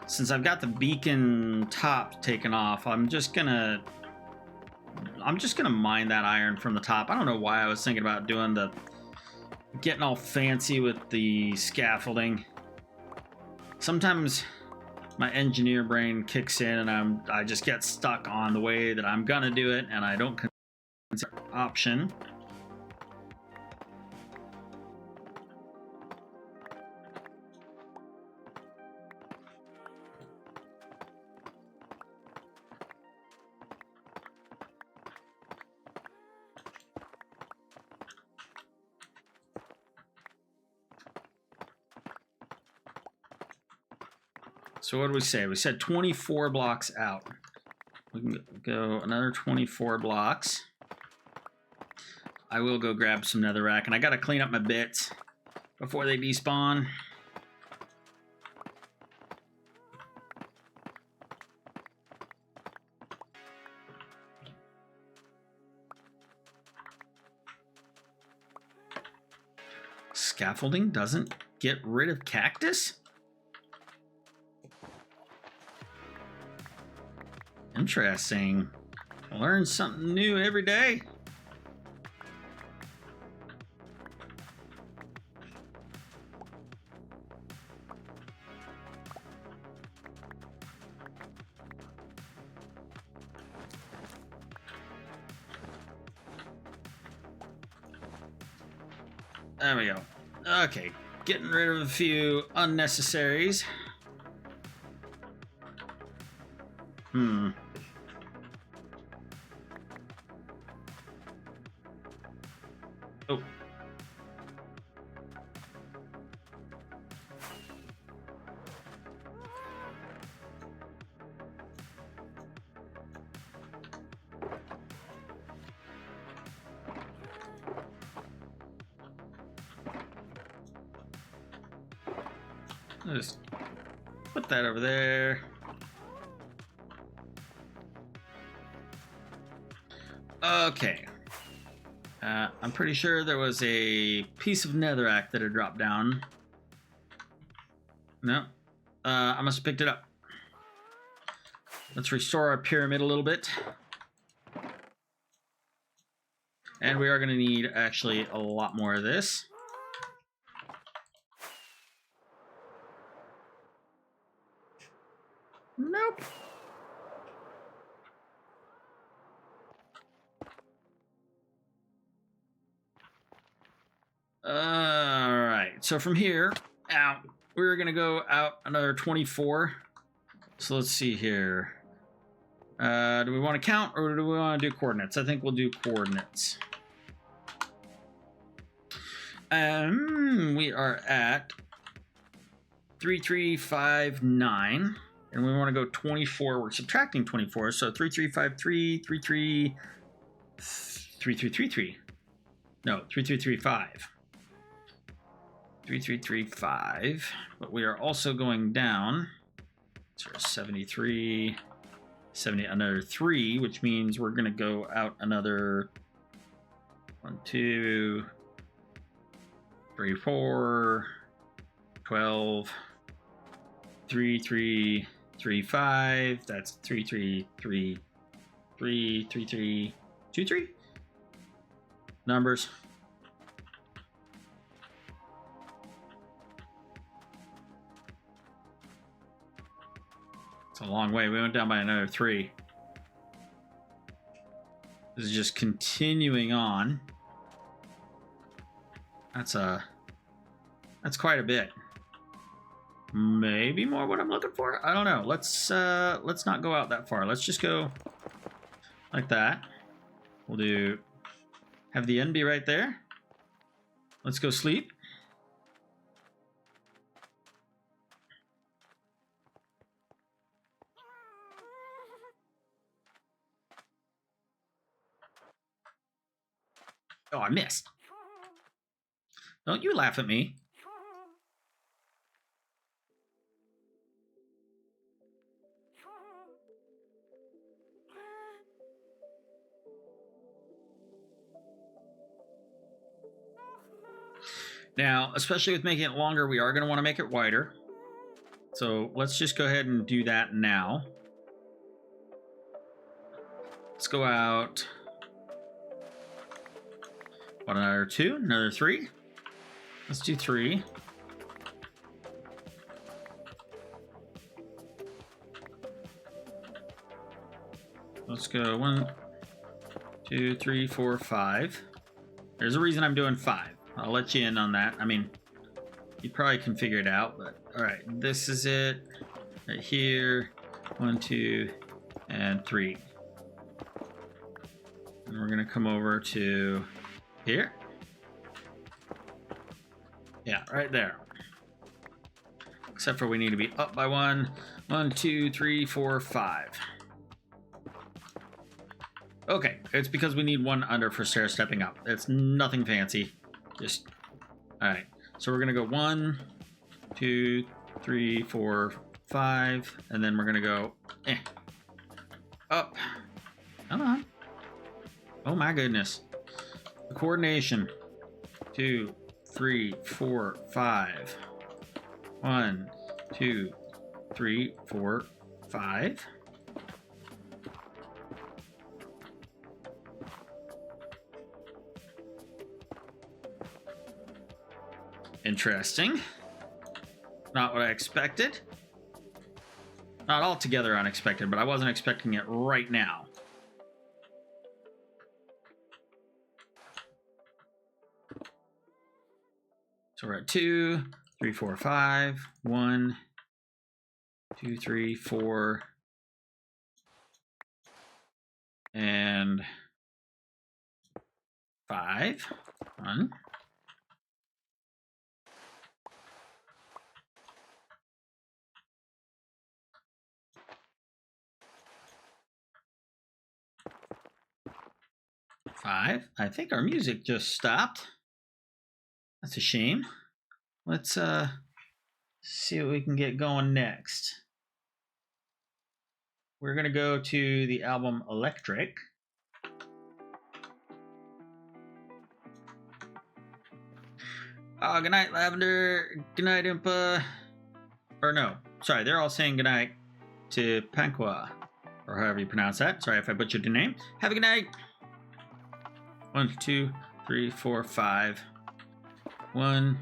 Since I've got the beacon top taken off, I'm just gonna mine that iron from the top. I don't know why I was thinking about getting all fancy with the scaffolding. Sometimes my engineer brain kicks in and I just get stuck on the way that I'm gonna do it, and I don't consider option. So what did we say? We said 24 blocks out. We can go another 24 blocks. I will go grab some netherrack, and I gotta clean up my bits before they despawn. Scaffolding doesn't get rid of cactus? Interesting. I learn something new every day. There we go. Okay, getting rid of a few unnecessaries. Oh. Just put that over there. Okay. I'm pretty sure there was a piece of netherrack that had dropped down. No. I must have picked it up. Let's restore our pyramid a little bit. And we are going to need actually a lot more of this. Nope. Alright, so from here out, we're going to go out another 24. So let's see here. Do we want to count or do we want to do coordinates? I think we'll do coordinates. We are at 3359. And we want to go 24. We're subtracting 24. So 3353, 3333. No, 3335. 3335. But we are also going down. So 73. 70, another 3, which means we're going to go out another 1, 2, 3, 4, 12, 3, 3, 3, 5. That's 3, 3, 3, 3, 3, 3, 2, 3. Numbers. It's a long way. We went down by another 3. This is just continuing on. That's quite a bit. Maybe more what I'm looking for. I don't know. Let's not go out that far. Let's just go like that. We'll have the end be right there. Let's go sleep. Oh, I missed. Don't you laugh at me. Now, especially with making it longer, we are going to want to make it wider. So let's just go ahead and do that now. Let's go out. What, another 2? Another 3? Let's do 3. Let's go 1, 2, 3, 4, 5. There's a reason I'm doing 5. I'll let you in on that. I mean, you probably can figure it out, but all right, this is it right here. 1, 2, and 3. And we're gonna come over to here. Yeah, right there. Except for we need to be up by 1. 1, 2, 3, 4, 5. Okay, it's because we need 1 under for stair stepping up. It's nothing fancy. Just, all right. So we're gonna go 1, 2, 3, 4, 5, and then we're gonna go up. Come on. Oh my goodness. The coordination. 2, 3, 4, 5. 1, 2, 3, 4, 5. Interesting. Not what I expected. Not altogether unexpected, but I wasn't expecting it right now. So we're at 2, 3, 4, 5. 1, 2, 3, 4. And 5. 1. Five. I think our music just stopped. That's a shame. Let's see what we can get going next. We're gonna go to the album Electric. Good night, Lavender. Good night, Impa. Or no, sorry, they're all saying good night to Panqua, or however you pronounce that. Sorry if I butchered your name. Have a good night. 1, 2, 3, 4, 5. 1.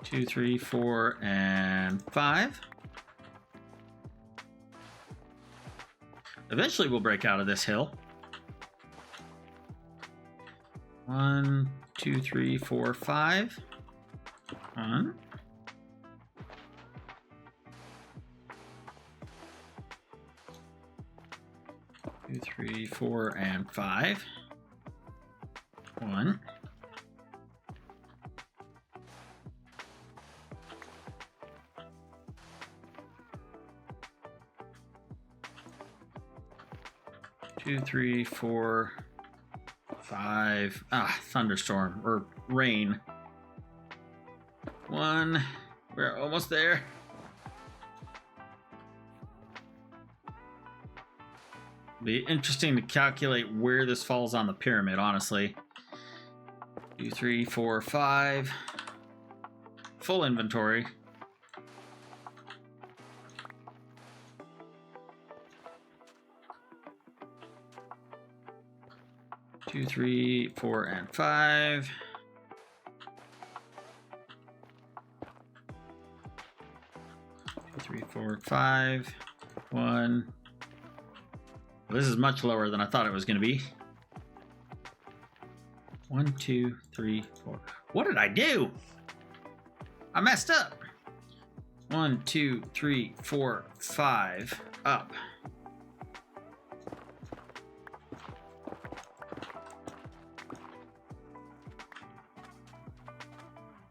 2, 3, 4, and 5. Eventually we'll break out of this hill. 1, 2, 3, 4, 5. 1. 2, 3, 4, and 5. 1. 2, 3, 4, 5. Thunderstorm or rain. 1, We're almost there. Be interesting to calculate where this falls on the pyramid, honestly. 2, 3, 4, 5. Full inventory. Two, 3, 4, and 5. 2, 3, 4, 5. 1. This is much lower than I thought it was going to be. 1, 2, 3, 4. What did I do? I messed up. 1, 2, 3, 4, 5. Up.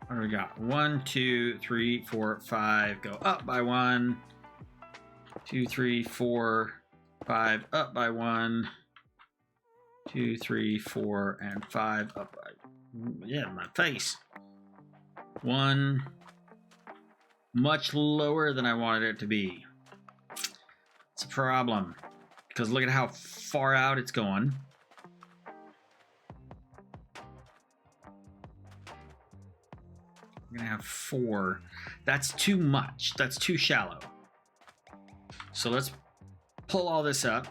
What do we got? 1, 2, 3, 4, 5. Go up by 1. 2, 3, 4, 5. Up by 1. 2, 3, 4, and 5. Up by... Yeah, my face. 1. Much lower than I wanted it to be. It's a problem. Because look at how far out it's going. I'm going to have 4. That's too much. That's too shallow. So let's pull all this up.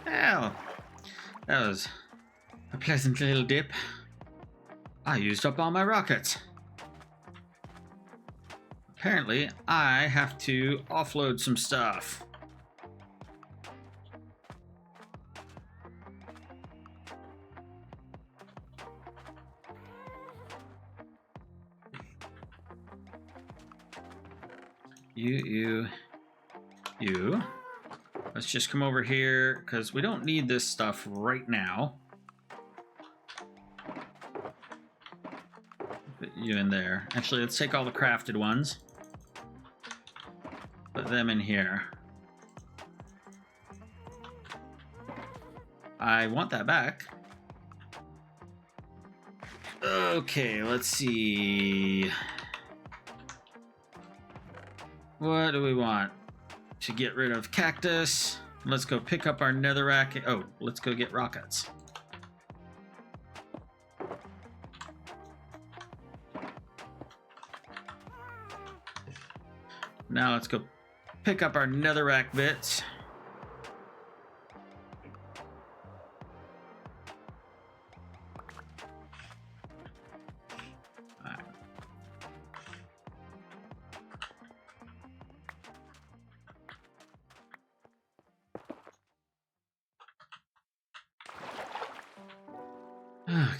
Well, that was a pleasant little dip. I used up all my rockets. Apparently, I have to offload some stuff. You. Let's just come over here, because we don't need this stuff right now. Put you in there. Actually, let's take all the crafted ones. Put them in here. I want that back. Okay, let's see. What do we want? To get rid of cactus. Let's go pick up our netherrack. Oh, let's go get rockets. Now let's go pick up our netherrack bits.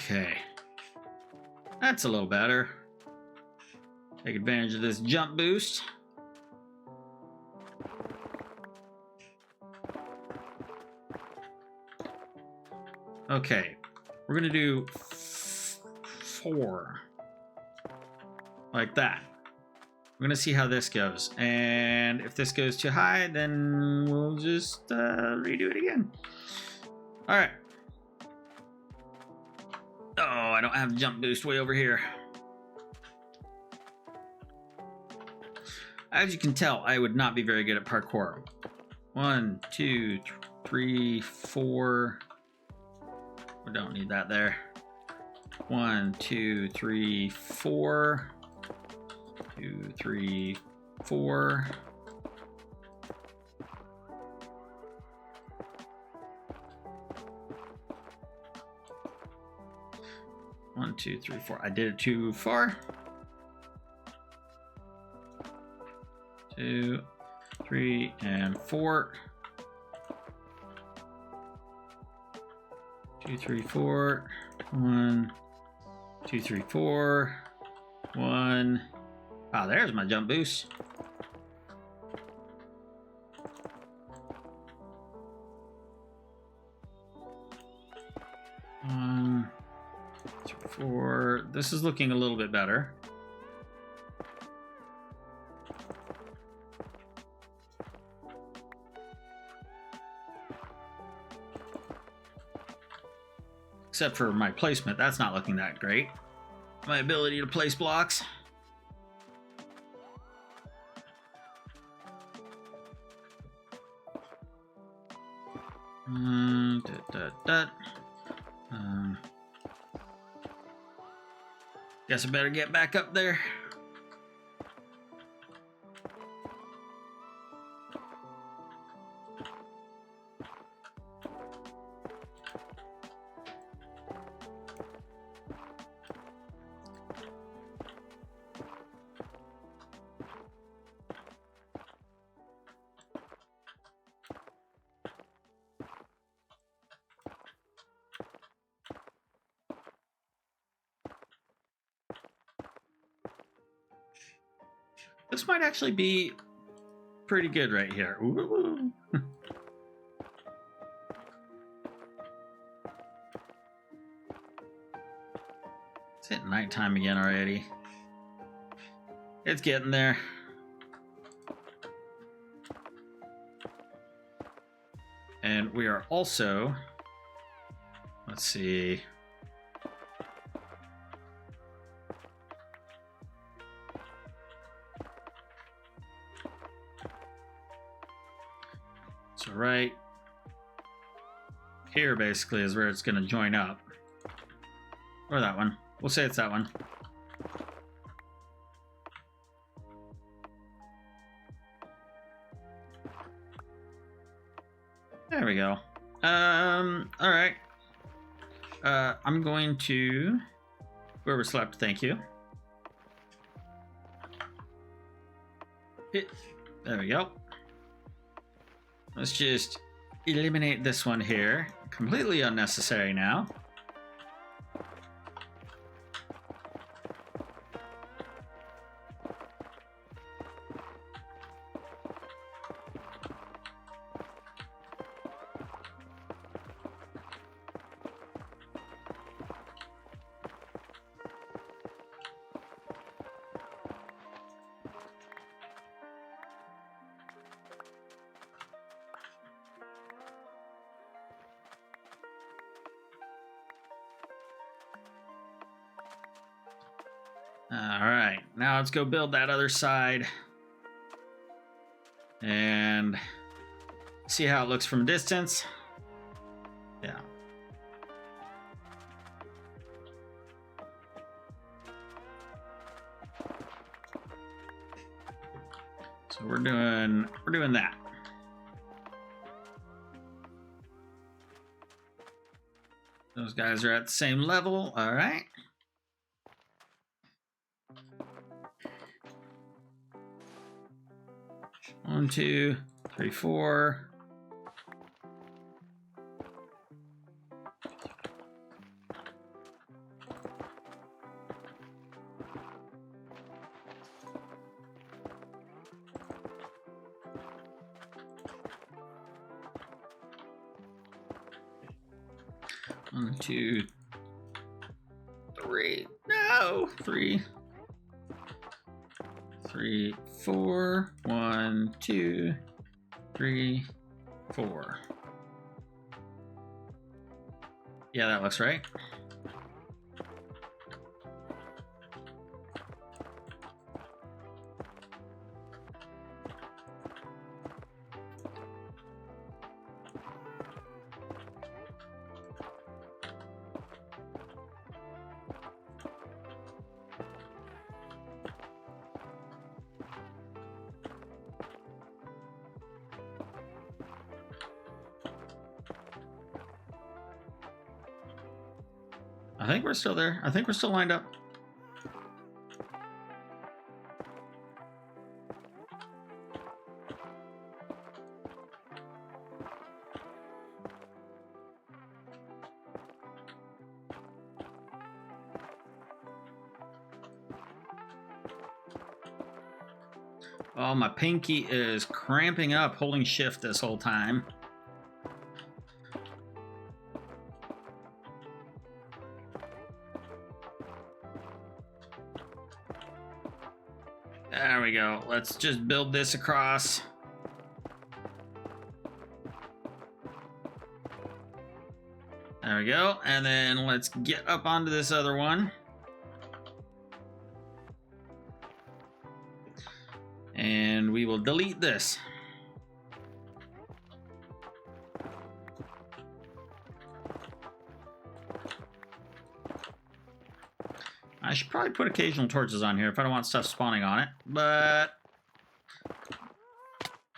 Okay, that's a little better. Take advantage of this jump boost. Okay, we're gonna do 4 like that. We're gonna see how this goes, and if this goes too high, then we'll just redo it again. All right. Oh, I don't have jump boost way over here. As you can tell, I would not be very good at parkour. 1, 2, 3, 4. We don't need that there. 1, 2, 3, 4. 2, 3, 4. One, 2, 3, 4. I did it too far. 2, 3, and 4. 2, 3, 4. 1, 2, 3, 4. 1. Ah, there's my jump boost. 4. This is looking a little bit better. Except for my placement, that's not looking that great. My ability to place blocks. Guess I better get back up there. This might actually be pretty good right here. Ooh. It's hitting nighttime again already. It's getting there. And we are also, let's see. So right here basically is where it's going to join up. Or that one. We'll say it's that one. There we go. All right. I'm going to whoever slept, thank you. There we go. Let's just eliminate this one here. Completely unnecessary now. Alright, now let's go build that other side. And see how it looks from a distance. Yeah. So we're doing that. Those guys are at the same level. Alright. One, 2, 3, 4. One, 2, 3. No, 3. 3, 4. 1, 2, 3, 4. Yeah, that looks right. I think we're still there. I think we're still lined up. Oh, my pinky is cramping up holding shift this whole time. we go. Let's just build this across. There we go. And then let's get up onto this other one. And we will delete this. I should probably put occasional torches on here if I don't want stuff spawning on it, but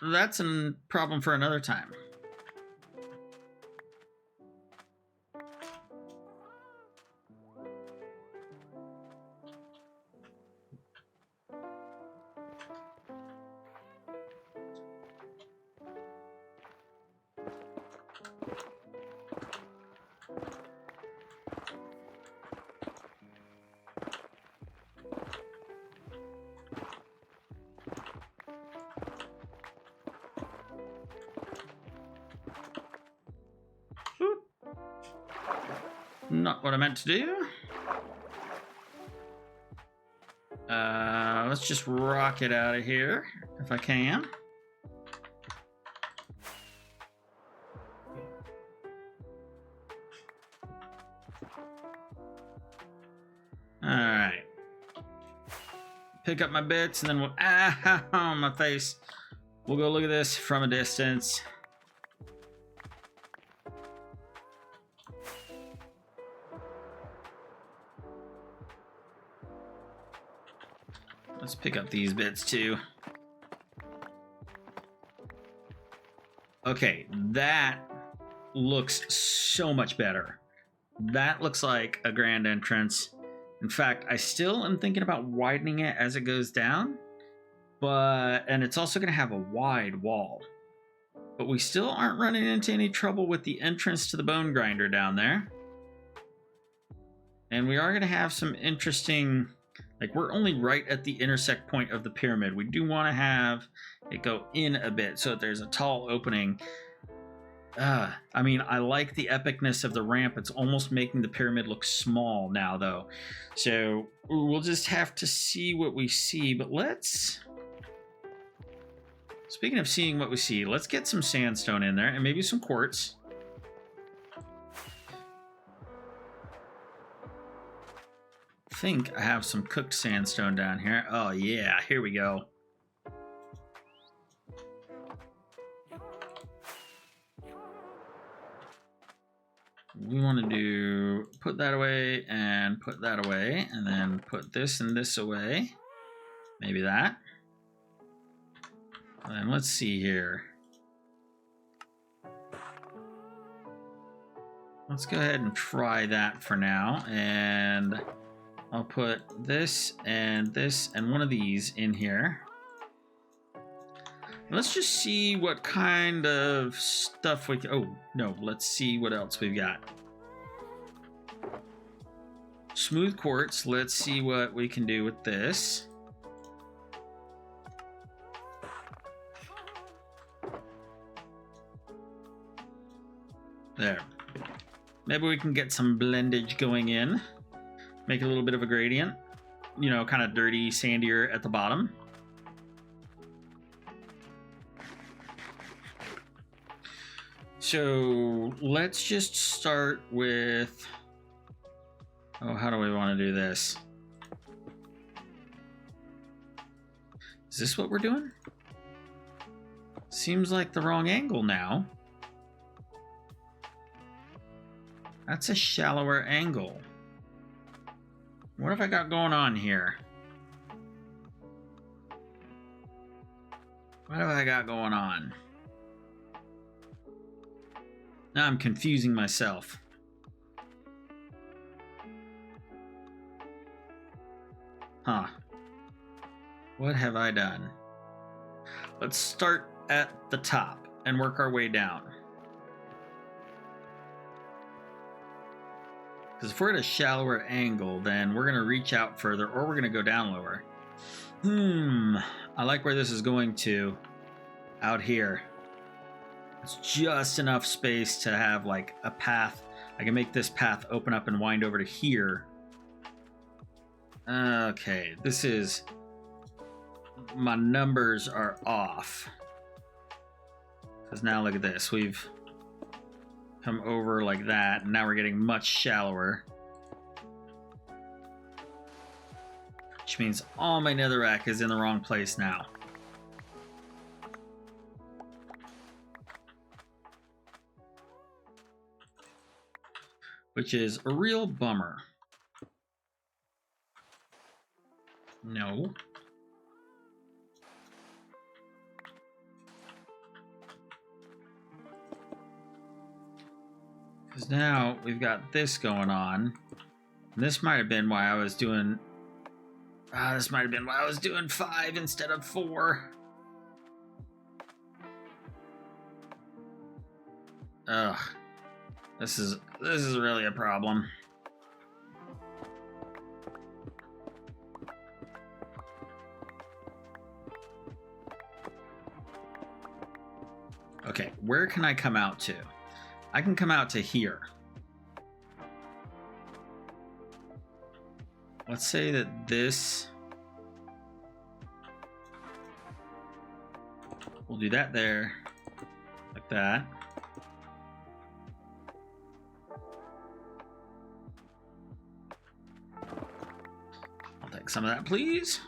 that's a problem for another time. Not what I meant to do. Let's just rocket out of here if I can. Alright. Pick up my bits and then we'll... Ow, my face. We'll go look at this from a distance. Let's pick up these bits too. Okay, that looks so much better. That looks like a grand entrance. In fact, I still am thinking about widening it as it goes down, and it's also going to have a wide wall. But we still aren't running into any trouble with the entrance to the bone grinder down there. And we are going to have some interesting... Like, we're only right at the intersect point of the pyramid. We do want to have it go in a bit so that there's a tall opening. I mean, I like the epicness of the ramp. It's almost making the pyramid look small now, though. So we'll just have to see what we see. But let's... Speaking of seeing what we see, let's get some sandstone in there and maybe some quartz. I think I have some cooked sandstone down here. Oh yeah, here we go. We want to do, put that away and put that away, and then put this and this away. Maybe that. And let's see here. Let's go ahead and try that for now, and I'll put this and one of these in here. Let's just see what kind of stuff we can... Oh, no, let's see what else we've got. Smooth quartz, let's see what we can do with this. There. Maybe we can get some blendage going in. Make a little bit of a gradient, you know, kind of dirty, sandier at the bottom. So let's just start with, oh, how do we want to do this? Is this what we're doing? Seems like the wrong angle now. That's a shallower angle. What have I got going on here? What have I got going on? Now I'm confusing myself. Huh. What have I done? Let's start at the top and work our way down. Because if we're at a shallower angle, then we're going to reach out further, or we're going to go down lower. I like where this is going to. Out here. It's just enough space to have, like, a path. I can make this path open up and wind over to here. Okay, this is my numbers are off. Because now look at this. We've come over like that, and now we're getting much shallower. Which means all my netherrack is in the wrong place now. Which is a real bummer. No. Because now we've got this going on. And this might have been why I was doing... this might have been why I was doing 5 instead of 4. Ugh. This is really a problem. Okay, where can I come out to? I can come out to here. Let's say that this... We'll do that there. Like that. I'll take some of that, please.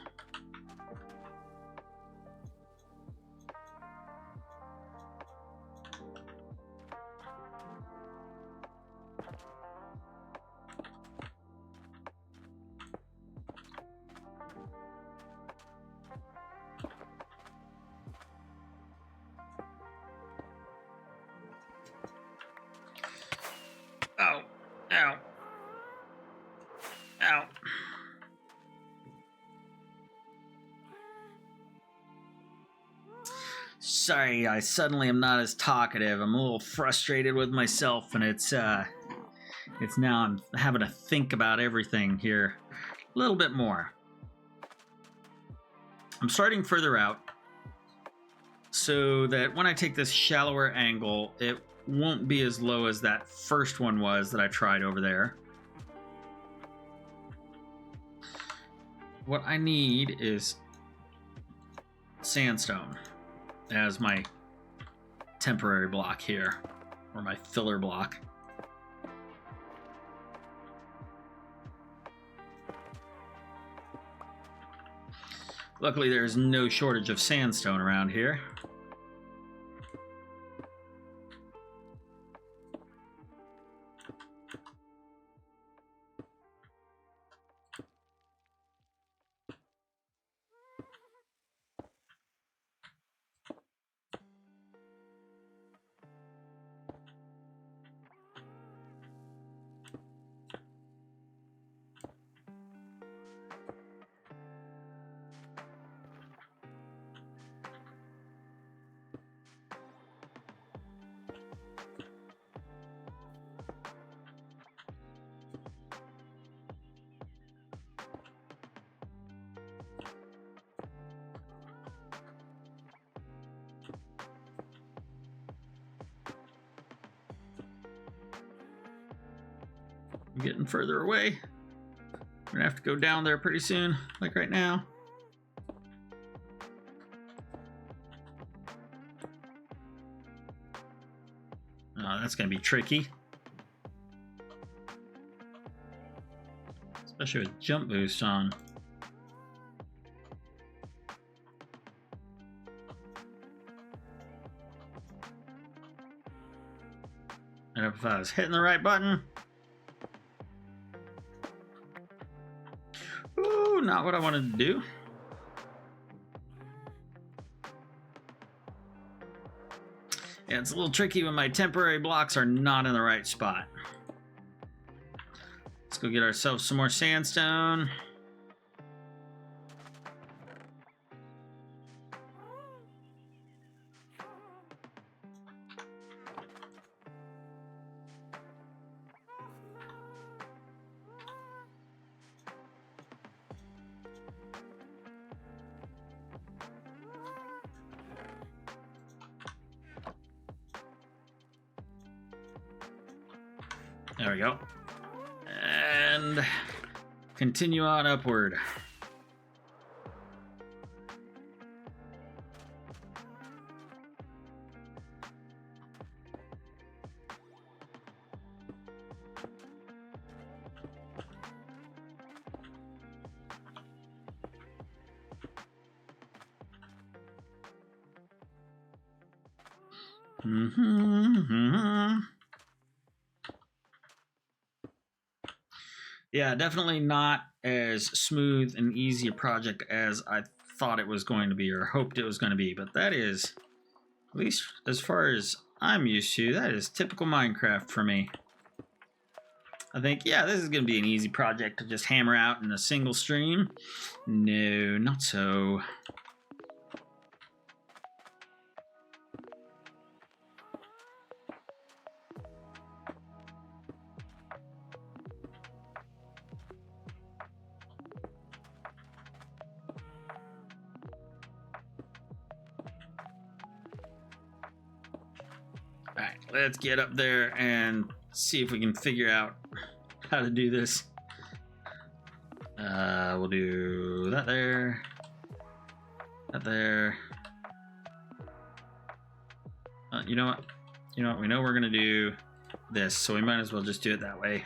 Ow. Ow. Ow. Sorry, I suddenly am not as talkative. I'm a little frustrated with myself, and it's now I'm having to think about everything here a little bit more. I'm starting further out so that when I take this shallower angle, it won't be as low as that first one was that I tried over there. What I need is sandstone as my temporary block here, or my filler block. Luckily, there's no shortage of sandstone around here. I'm getting further away. I'm gonna have to go down there pretty soon, like right now. Oh, that's gonna be tricky. Especially with jump boost on. And if I was hitting the right button. Ooh, not what I wanted to do. Yeah, it's a little tricky when my temporary blocks are not in the right spot. Let's go get ourselves some more sandstone. There we go. And continue on upward. Yeah, definitely not as smooth and easy a project as I thought it was going to be or hoped it was going to be, but that is, at least as far as I'm used to, that is typical Minecraft for me. I think, yeah, this is going to be an easy project to just hammer out in a single stream. No, not so. Alright, let's get up there and see if we can figure out how to do this. We'll do that there. That there. You know what? You know what? We know we're going to do this, so we might as well just do it that way.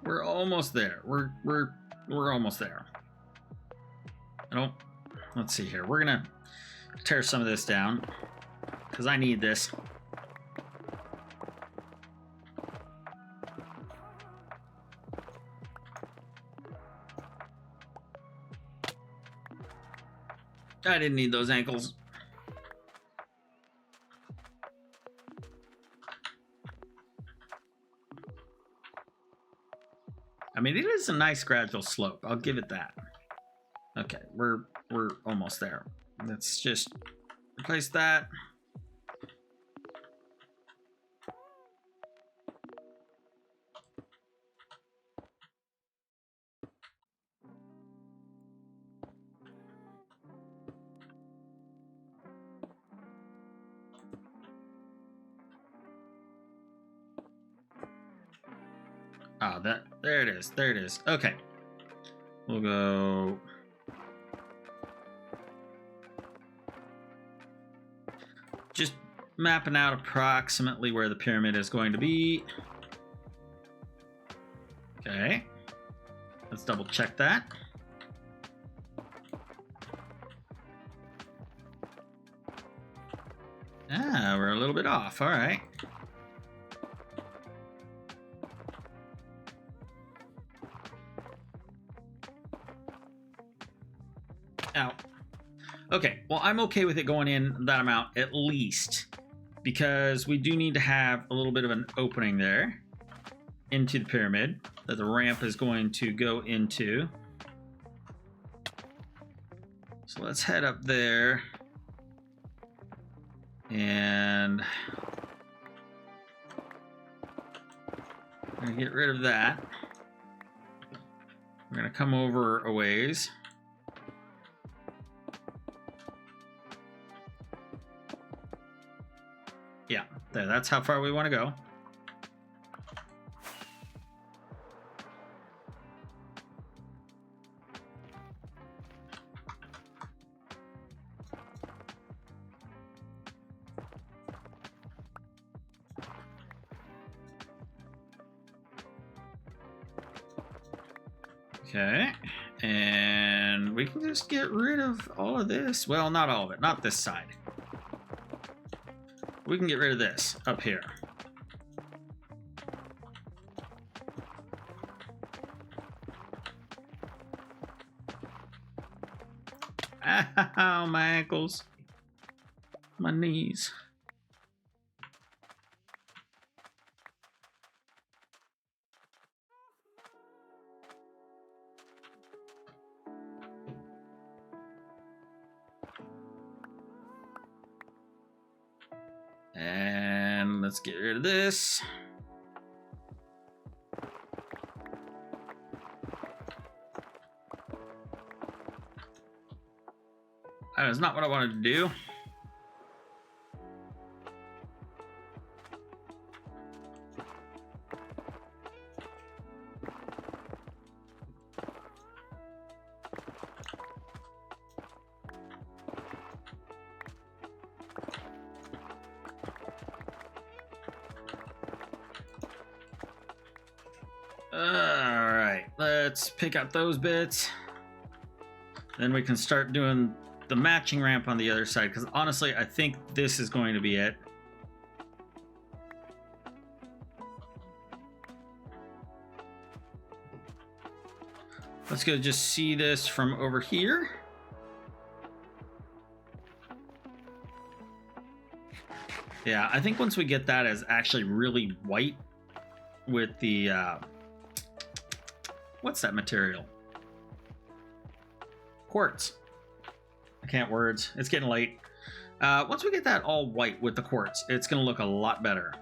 We're almost there. We're almost there. Let's see here. We're gonna tear some of this down because I need this. I didn't need those ankles. I mean, it is a nice gradual slope. I'll give it that. Okay, we're almost there. Let's just replace that. Oh, there it is. There it is. Okay. We'll go. Just mapping out approximately where the pyramid is going to be. Okay. Let's double check that. Ah, we're a little bit off. All right. Ow. Okay, well, I'm okay with it going in that amount at least, because we do need to have a little bit of an opening there into the pyramid that the ramp is going to go into. So let's head up there and we're gonna get rid of that. We're gonna come over a ways. Yeah, there, that's how far we want to go. Okay, and we can just get rid of all of this. Well, not all of it, not this side. We can get rid of this up here. Ow, my ankles. My knees. And let's get rid of this. That is not what I wanted to do. Alright, let's pick up those bits. Then we can start doing the matching ramp on the other side, because honestly, I think this is going to be it. Let's go just see this from over here. Yeah, I think once we get that as actually really white with the, what's that material? Quartz. I can't words. It's getting late. Once we get that all white with the quartz, it's going to look a lot better.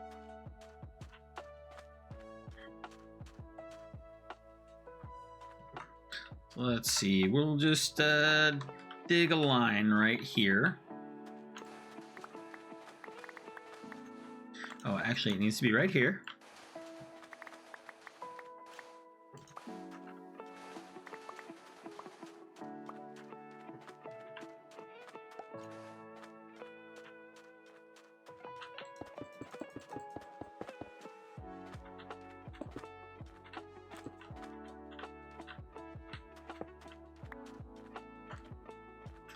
So let's see. We'll just dig a line right here. Oh, actually, it needs to be right here.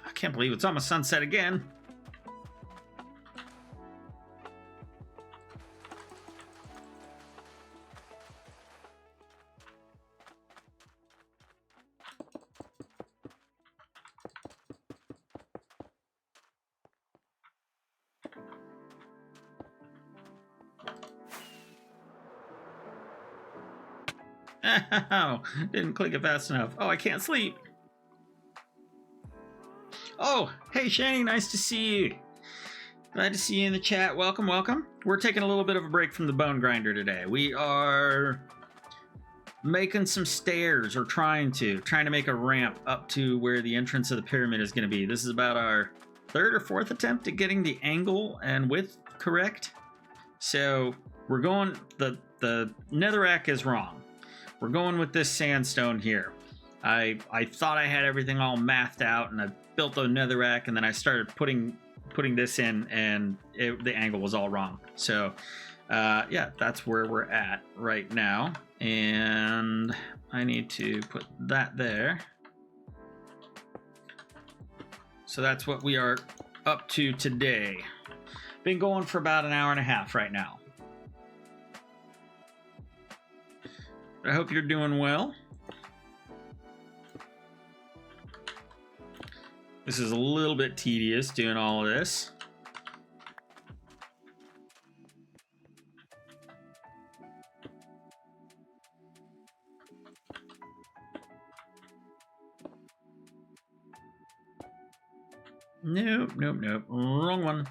I can't believe it's almost sunset again. Oh, didn't click it fast enough. Oh, I can't sleep. Oh, hey Shane, nice to see you. Glad to see you in the chat. Welcome, welcome. We're taking a little bit of a break from the bone grinder today. We are making some stairs, or trying to make a ramp up to where the entrance of the pyramid is going to be. This is about our third or fourth attempt at getting the angle and width correct. So we're going, the netherrack is wrong. We're going with this sandstone here. I thought I had everything all mathed out, and I built a netherrack, and then I started putting this in, and the angle was all wrong. So yeah, that's where we're at right now, and I need to put that there. So that's what we are up to today. Been going for about an hour and a half right now. I hope you're doing well. This is a little bit tedious doing all of this. Nope, nope, nope. Wrong one.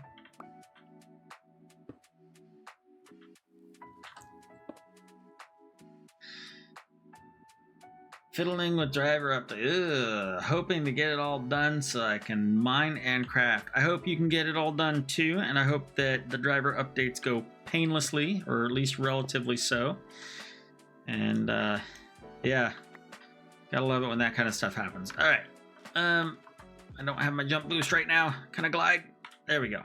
Fiddling with driver update. Hoping to get it all done so I can mine and craft. I hope you can get it all done too, and I hope that the driver updates go painlessly, or at least relatively so. And yeah, gotta love it when that kind of stuff happens. All right, I don't have my jump boost right now. Can I glide? There we go.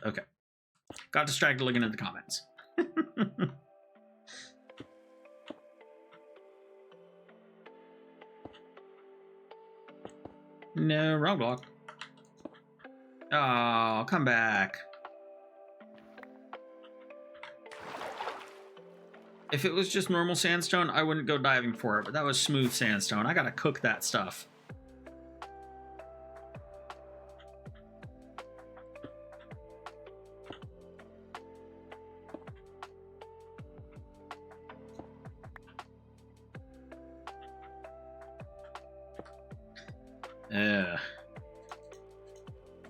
Okay. Got distracted looking at the comments. No, wrong block. Oh, come back. If it was just normal sandstone, I wouldn't go diving for it, but that was smooth sandstone. I gotta cook that stuff.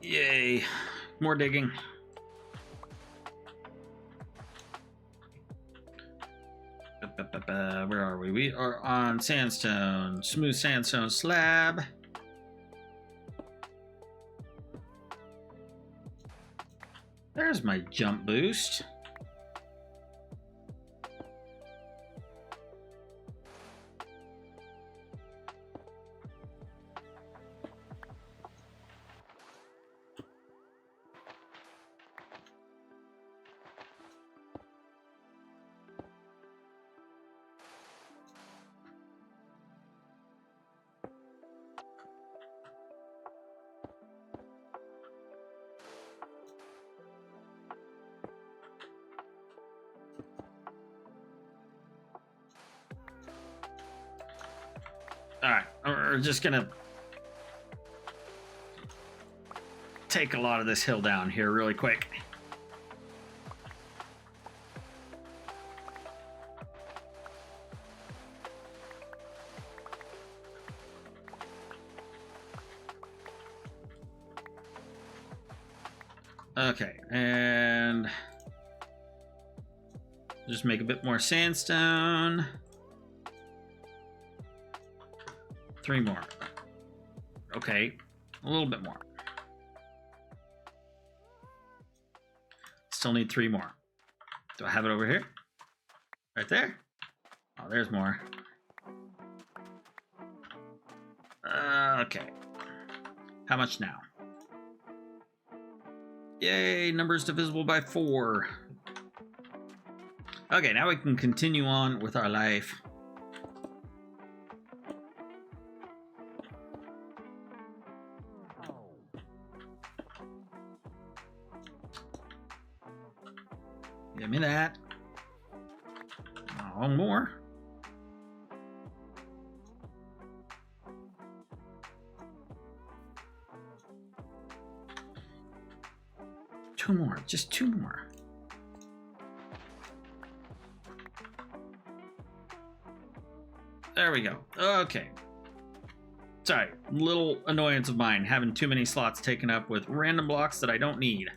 Yay. More digging. Where are we? We are on sandstone. Smooth sandstone slab. There's my jump boost. Alright, we're just gonna take a lot of this hill down here really quick. Okay, and just make a bit more sandstone. 3 more. Okay, a little bit more. Still need 3 more. Do I have it over here? Right there? Oh, there's more. Okay. How much now? Yay, numbers divisible by 4. Okay, now we can continue on with our life. Give me that. Oh, more. Two more, just 2 more. There we go. Okay. Sorry, little annoyance of mine, having too many slots taken up with random blocks that I don't need.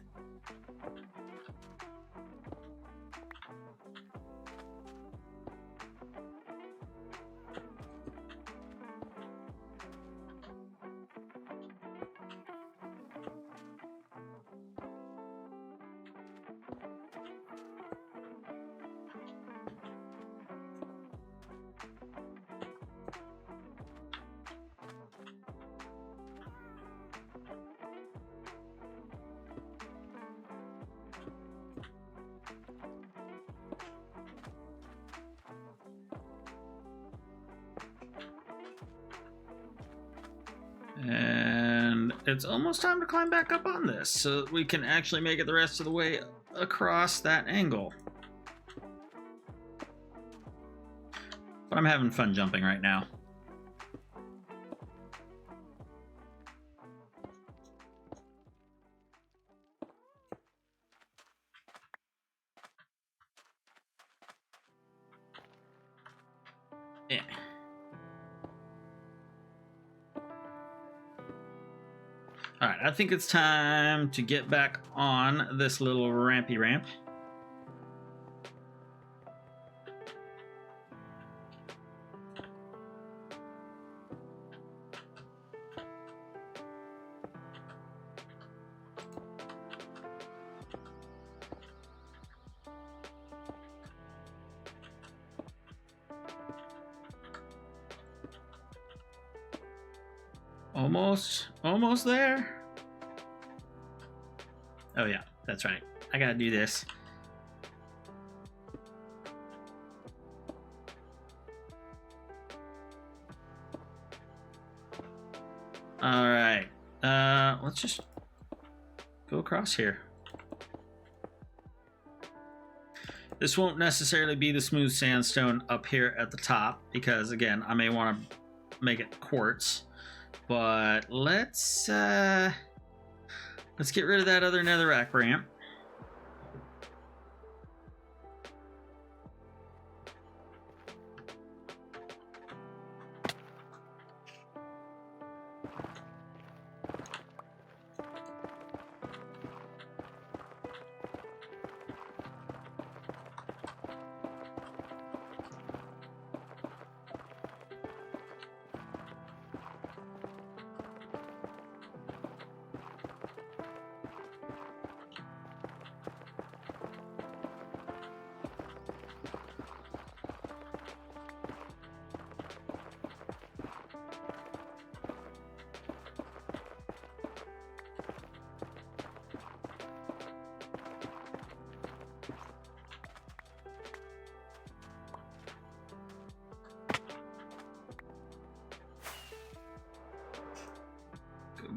And it's almost time to climb back up on this so that we can actually make it the rest of the way across that angle. But I'm having fun jumping right now. Yeah. Alright, I think it's time to get back on this little rampy ramp. Almost there. Oh yeah, that's right. I gotta do this. All right. Let's just go across here. This won't necessarily be the smooth sandstone up here at the top because, again, I may want to make it quartz. But let's get rid of that other netherrack ramp.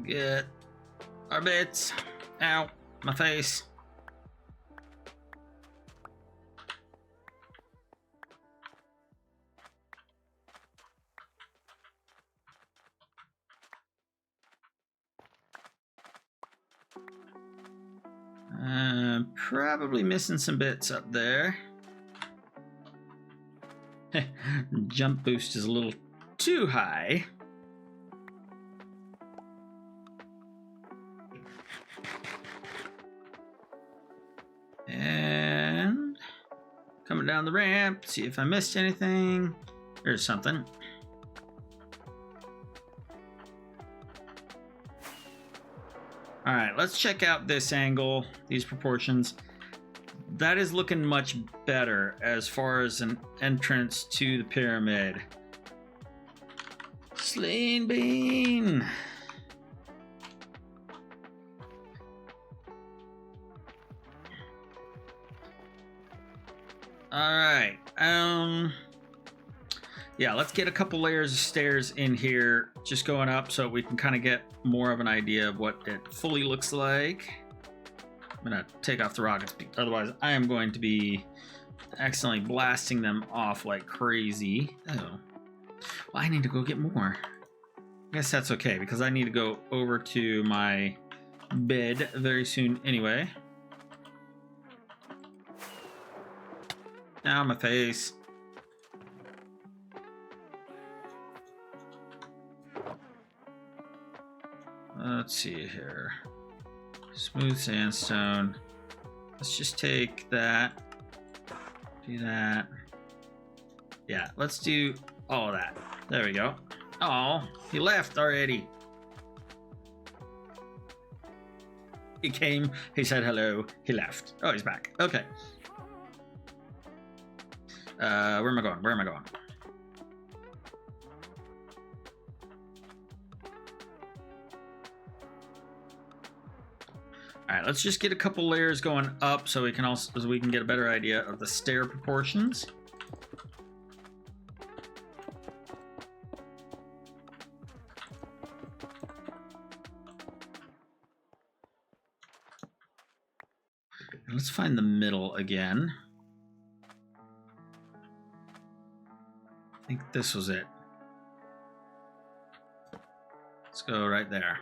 get our bits. Ow, my face. Probably missing some bits up there. Jump boost is a little too high. And coming down the ramp, see if I missed anything. There's something. All right, let's check out this angle, these proportions. That is looking much better as far as an entrance to the pyramid. Slain Bean. All right. Yeah, let's get a couple layers of stairs in here, just going up so we can kind of get more of an idea of what it fully looks like. I'm gonna take off the rockets, otherwise I am going to be accidentally blasting them off like crazy. Oh, well, I need to go get more. I guess that's okay because I need to go over to my bed very soon anyway. Ow, my face. Let's see here. Smooth sandstone. Let's just take that. Do that. Yeah, let's do all of that. There we go. Oh, he left already. He came, he said hello, he left. Oh, he's back. Okay. Where am I going? Where am I going? All right, let's just get a couple layers going up so we can get a better idea of the stair proportions. Let's find the middle again. I think this was it. Let's go right there.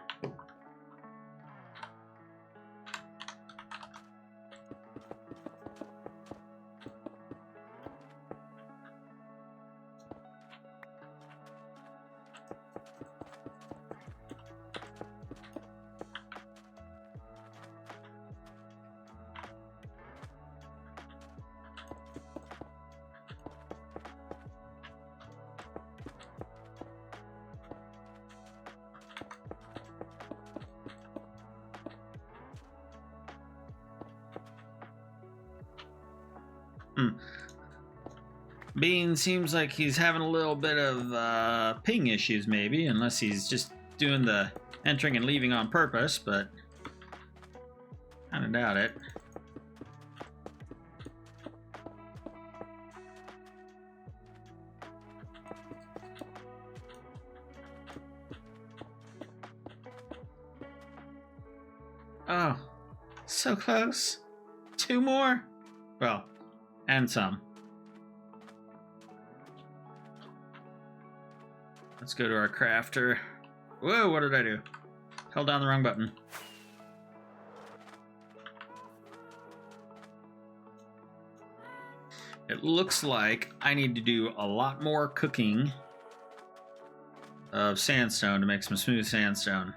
Bean seems like he's having a little bit of ping issues, maybe, unless he's just doing the entering and leaving on purpose, but kind of doubt it. Oh, so close. 2 more? Well, and some. Let's go to our crafter. Whoa, what did I do? Held down the wrong button. It looks like I need to do a lot more cooking of sandstone to make some smooth sandstone.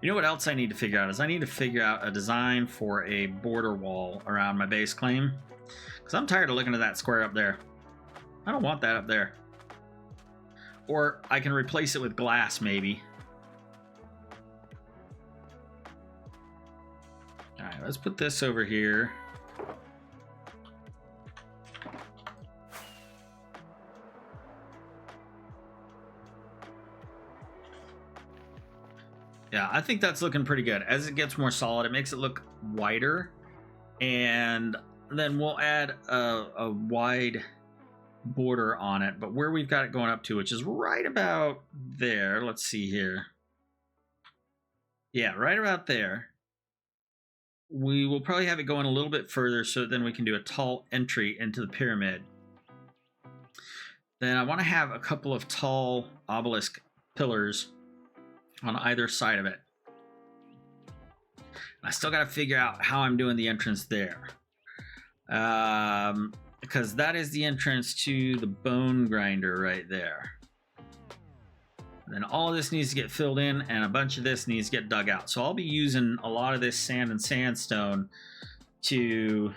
You know what else I need to figure out is I need to figure out a design for a border wall around my base claim. Because I'm tired of looking at that square up there. I don't want that up there. Or I can replace it with glass, maybe. Alright, let's put this over here. Yeah, I think that's looking pretty good. As it gets more solid, it makes it look wider. And then we'll add a wide border on it. But where we've got it going up to, which is right about there. Let's see here. Yeah, right about there. We will probably have it going a little bit further so then we can do a tall entry into the pyramid. Then I want to have a couple of tall obelisk pillars on either side of it. I still got to figure out how I'm doing the entrance there. Because that is the entrance to the bone grinder right there. And then all of this needs to get filled in and a bunch of this needs to get dug out. So I'll be using a lot of this sand and sandstone to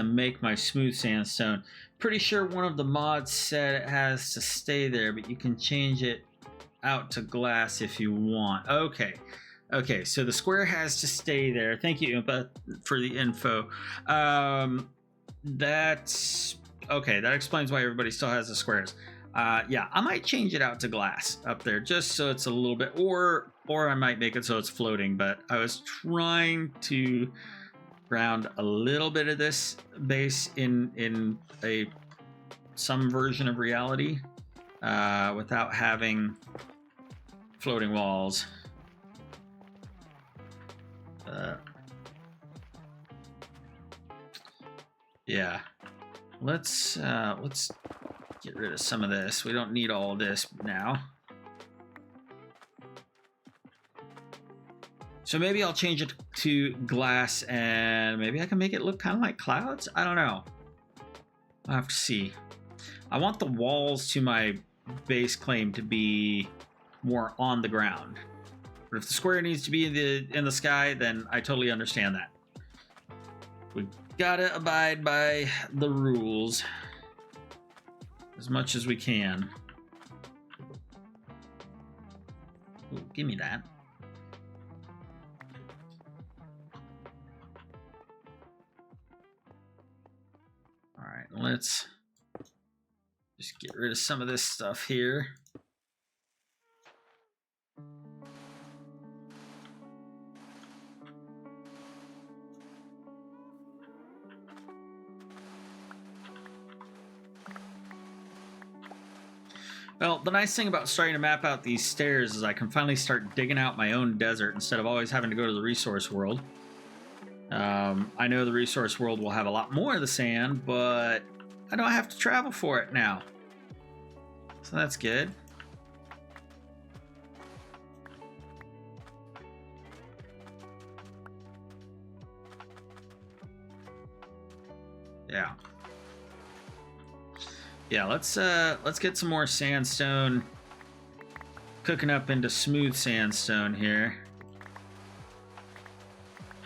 make my smooth sandstone. Pretty sure one of the mods said it has to stay there, but you can change it out to glass if you want. Okay, so the square has to stay there. Thank you for the info. That's okay. That explains why everybody still has the squares. Yeah, I might change it out to glass up there just so it's a little bit, or I might make it so it's floating. But I was trying to ground a little bit of this base in some version of reality without having floating walls. Yeah, let's get rid of some of this. We don't need all of this now. So maybe I'll change it to glass and maybe I can make it look kind of like clouds. I don't know. I'll have to see. I want the walls to my base claim to be more on the ground. But if the square needs to be in the sky, then I totally understand that. We gotta abide by the rules as much as we can. Ooh, give me that. All right, let's just get rid of some of this stuff here. Well, the nice thing about starting to map out these stairs is I can finally start digging out my own desert instead of always having to go to the resource world. I know the resource world will have a lot more of the sand, but I don't have to travel for it now. So that's good. Yeah. Yeah, let's get some more sandstone cooking up into smooth sandstone here.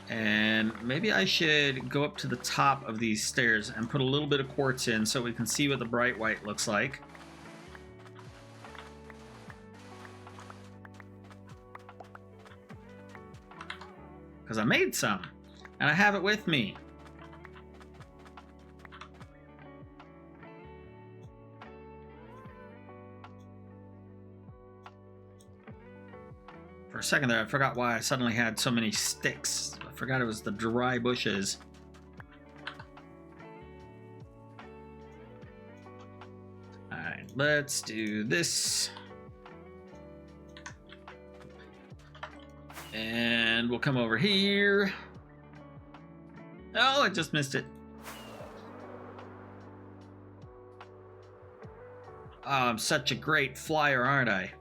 And maybe I should go up to the top of these stairs and put a little bit of quartz in so we can see what the bright white looks like. Because I made some, and I have it with me. For a second there, I forgot why I suddenly had so many sticks. I forgot it was the dry bushes. Alright, let's do this. And we'll come over here. Oh, I just missed it. Oh, I'm such a great flyer, aren't I?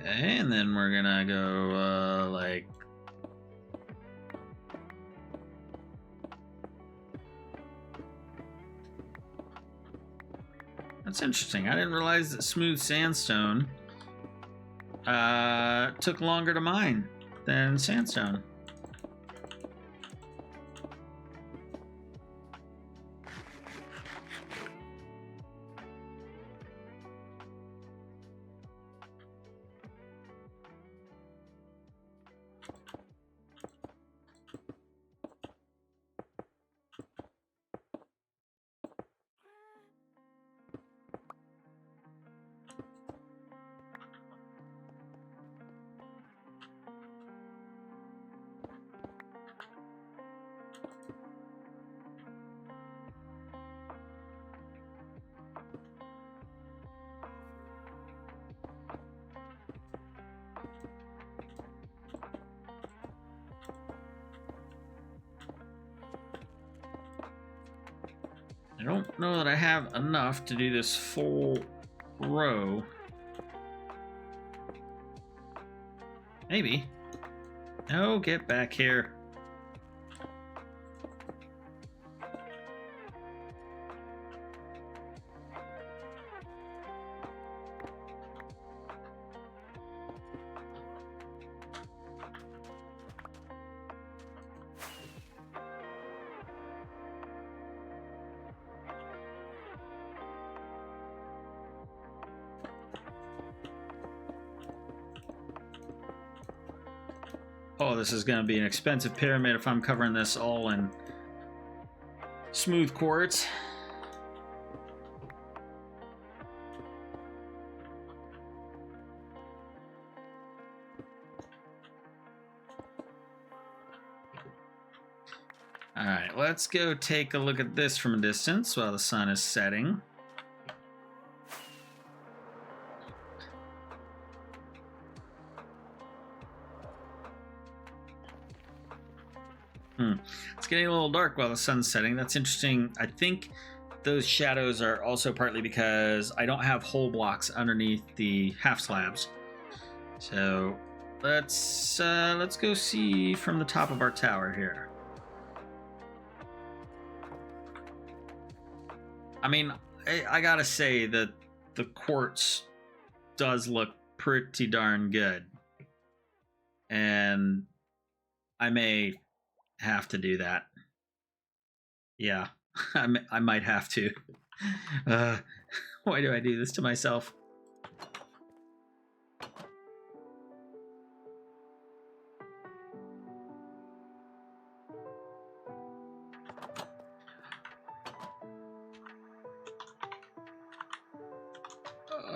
Okay, and then we're gonna go like that's interesting. I didn't realize that smooth sandstone took longer to mine than sandstone. I don't know that I have enough to do this full row. Maybe. No, get back here. Oh, this is going to be an expensive pyramid if I'm covering this all in smooth quartz. All right, let's go take a look at this from a distance while the sun is setting. It's getting a little dark while the sun's setting. That's interesting. I think those shadows are also partly because I don't have hole blocks underneath the half slabs. So let's go see from the top of our tower here. I mean, I gotta say that the quartz does look pretty darn good, and I may have to do that. Yeah, I might have to. Why do I do this to myself?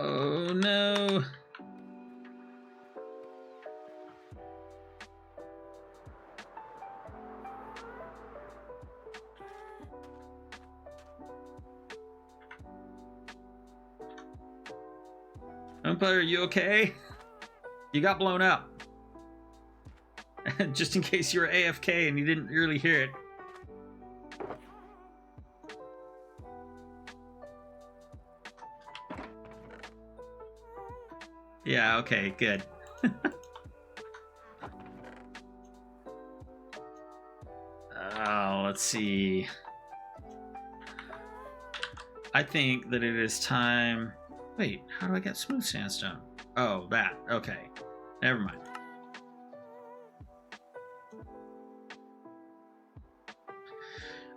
Oh no. Umpire, are you okay? You got blown up. Just in case you were AFK and you didn't really hear it. Yeah, okay, good. Let's see. I think that it is time... Wait, how do I get smooth sandstone? Oh, that. Okay. Never mind.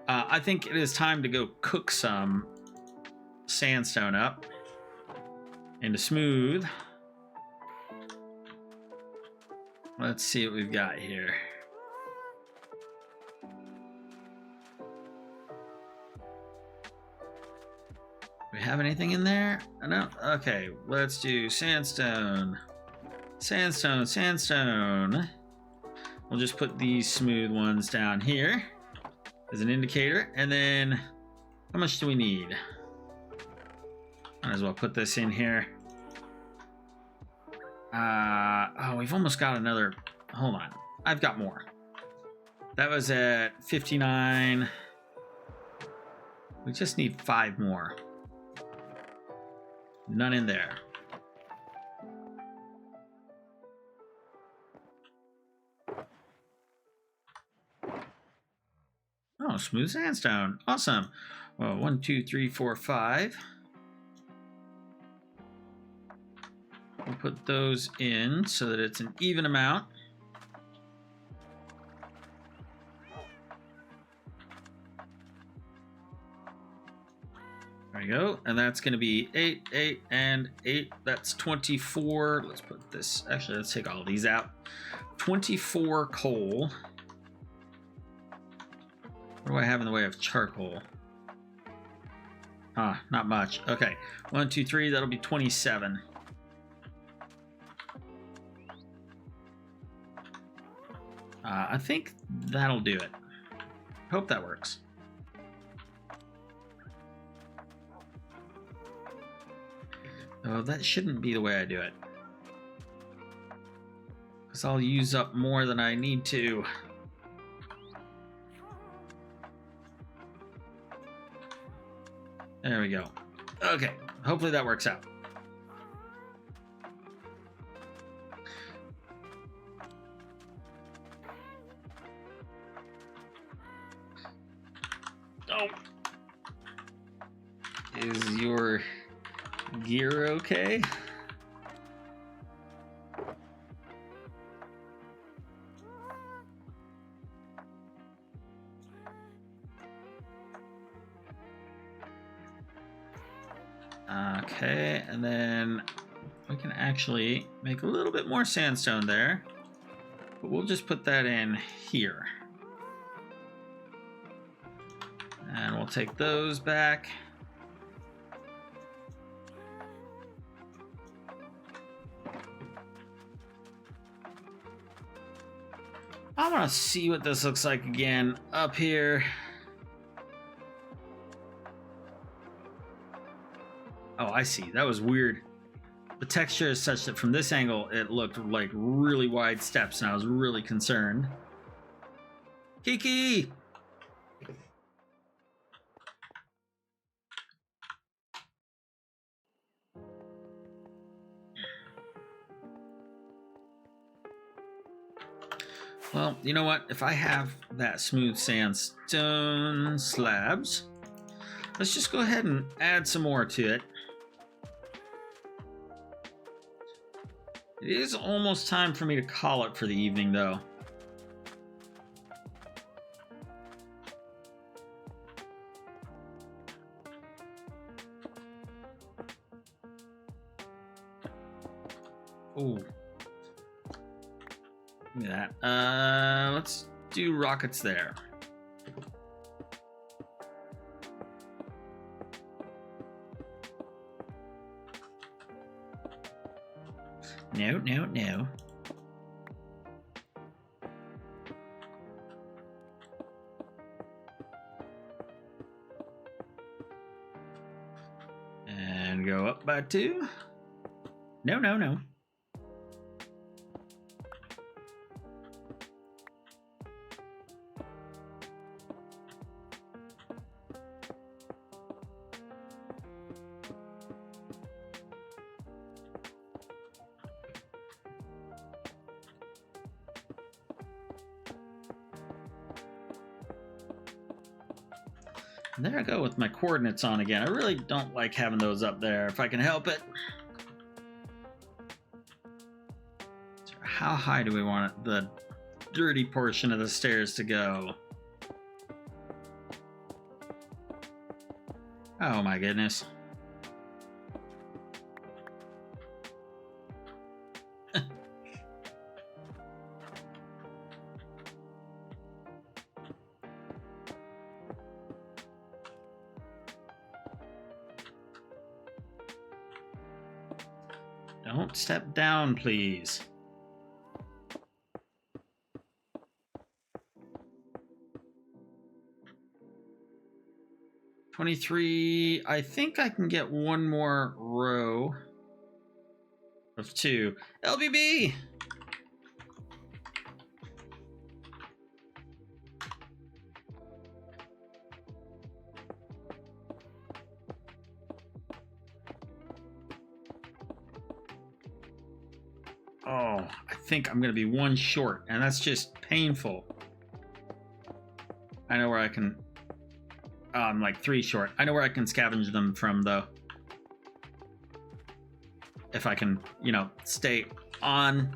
I think it is time to go cook some sandstone up into smooth. Let's see what we've got here. Do we have anything in there? No? Okay, let's do sandstone. Sandstone, sandstone. We'll just put these smooth ones down here as an indicator. And then, how much do we need? Might as well put this in here. Oh, we've almost got another. Hold on. I've got more. That was at 59. We just need 5 more. None in there. Oh, smooth sandstone. Awesome. Well, 1, 2, 3, 4, 5. We'll put those in so that it's an even amount. There we go. And that's going to be 8, 8, and 8. That's 24. Let's put this. Actually, let's take all these out. 24 coal. What do I have in the way of charcoal? Not much. Okay. 1, 2, 3. That'll be 27. I think that'll do it. Hope that works. Oh, that shouldn't be the way I do it. Because I'll use up more than I need to. There we go. Okay, hopefully that works out. Oh. Is your gear okay? Okay, and then we can actually make a little bit more sandstone there, but we'll just put that in here. And we'll take those back. I want to see what this looks like again up here. Oh, I see. That was weird. The texture is such that from this angle, it looked like really wide steps, and I was really concerned. Kiki! Well, you know what? If I have that smooth sandstone slabs, let's just go ahead and add some more to it. It is almost time for me to call it for the evening, though. Oh. Look at that. Let's do rockets there. No, no, no. And go up by 2. No, no, no. And there I go with my coordinates on again. I really don't like having those up there if I can help it. So how high do we want the dirty portion of the stairs to go? Oh my goodness. Don't step down, please. $23. I think I can get one more row of 2. LBB! Oh, I think I'm going to be 1 short, and that's just painful. I know where I can... I'm like 3 short. I know where I can scavenge them from, though. if I can, you know, stay on.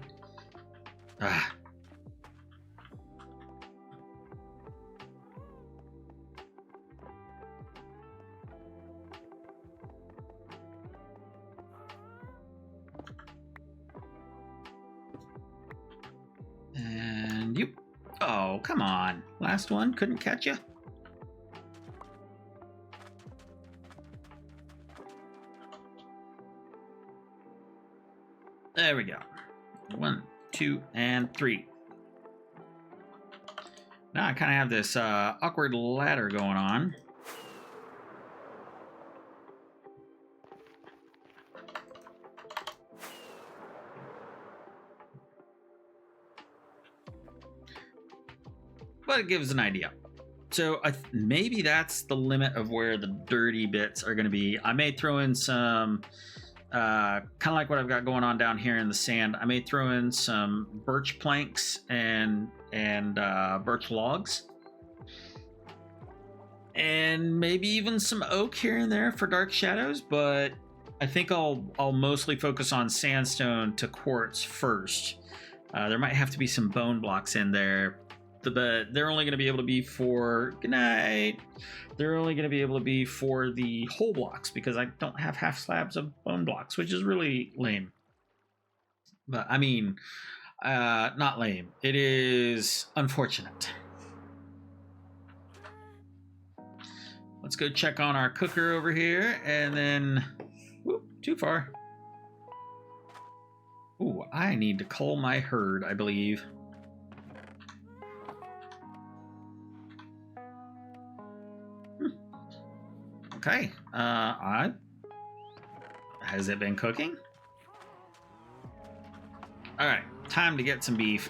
And you. Oh, come on. Last one. Couldn't catch you. There we go. 1, 2, and 3. Now I kind of have this awkward ladder going on. But it gives an idea. So maybe that's the limit of where the dirty bits are going to be. I may throw in some, kind of like what I've got going on down here in the sand. I may throw in some birch planks and birch logs. And maybe even some oak here and there for dark shadows. But I think I'll mostly focus on sandstone to quartz first. There might have to be some bone blocks in there. But they're only going to be able to be for good night. They're only going to be able to be for the whole blocks because I don't have half slabs of bone blocks, which is really lame. But I mean, not lame. It is unfortunate. Let's go check on our cooker over here, and then whoop, too far. Ooh, I need to cull my herd, I believe. Okay, has it been cooking? All right, time to get some beef.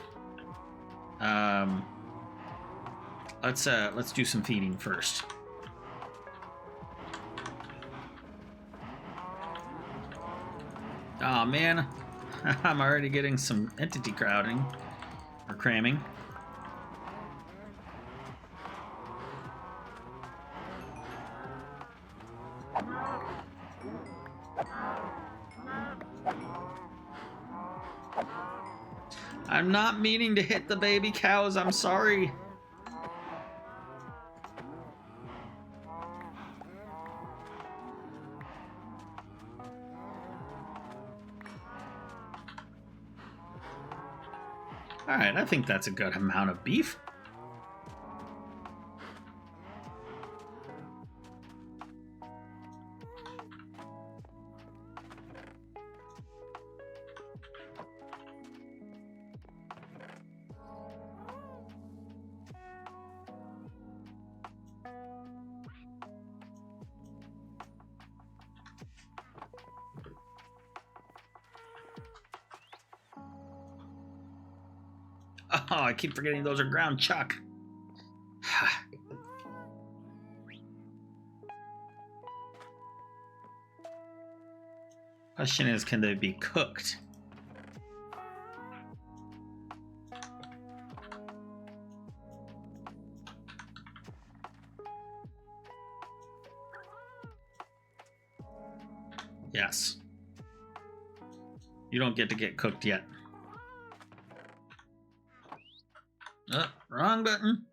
Let's do some feeding first. Oh man, I'm already getting some entity crowding or cramming. I'm not meaning to hit the baby cows, I'm sorry. Alright, I think that's a good amount of beef. Oh, I keep forgetting those are ground chuck. Question is, can they be cooked? Yes. You don't get to get cooked yet. Wrong button.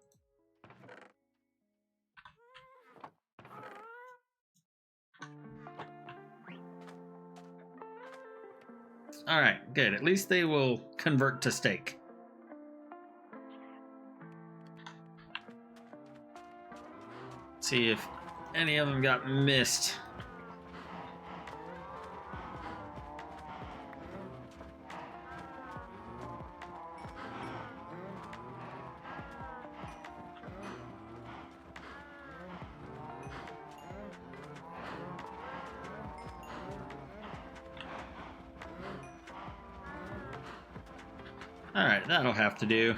All right, good. At least they will convert to steak. See if any of them got missed. All right, that'll have to do.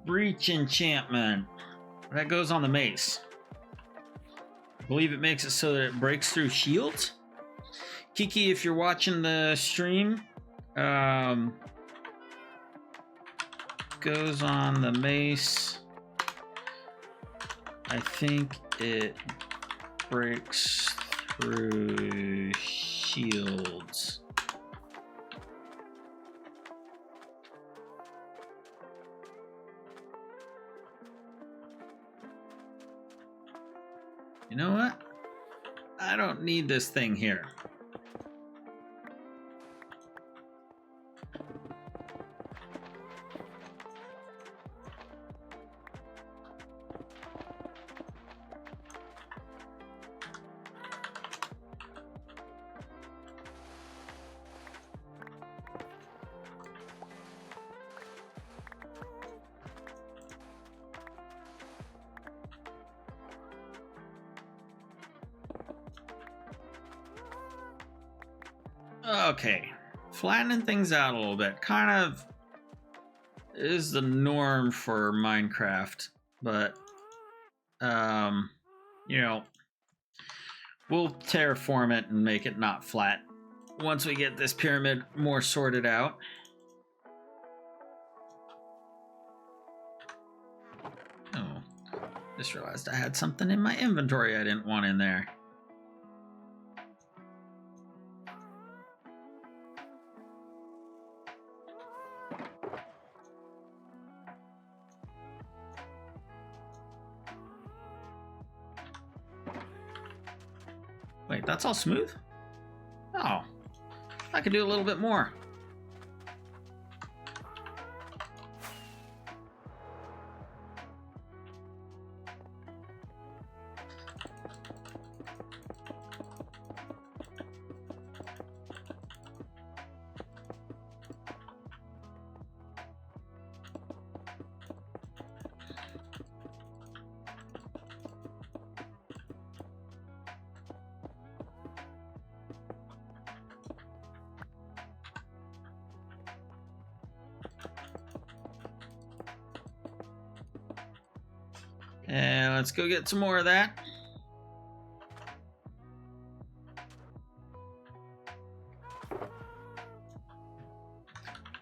Breach enchantment. That goes on the mace. I believe it makes it so that it breaks through shields. Kiki, if you're watching the stream, goes on the mace. I think it breaks through shields. You know what? I don't need this thing here. Okay, flattening things out a little bit kind of is the norm for Minecraft, but you know, we'll terraform it and make it not flat once we get this pyramid more sorted out. Oh, just realized I had something in my inventory I didn't want in there. Wait, that's all smooth? Oh, I could do a little bit more. And let's go get some more of that.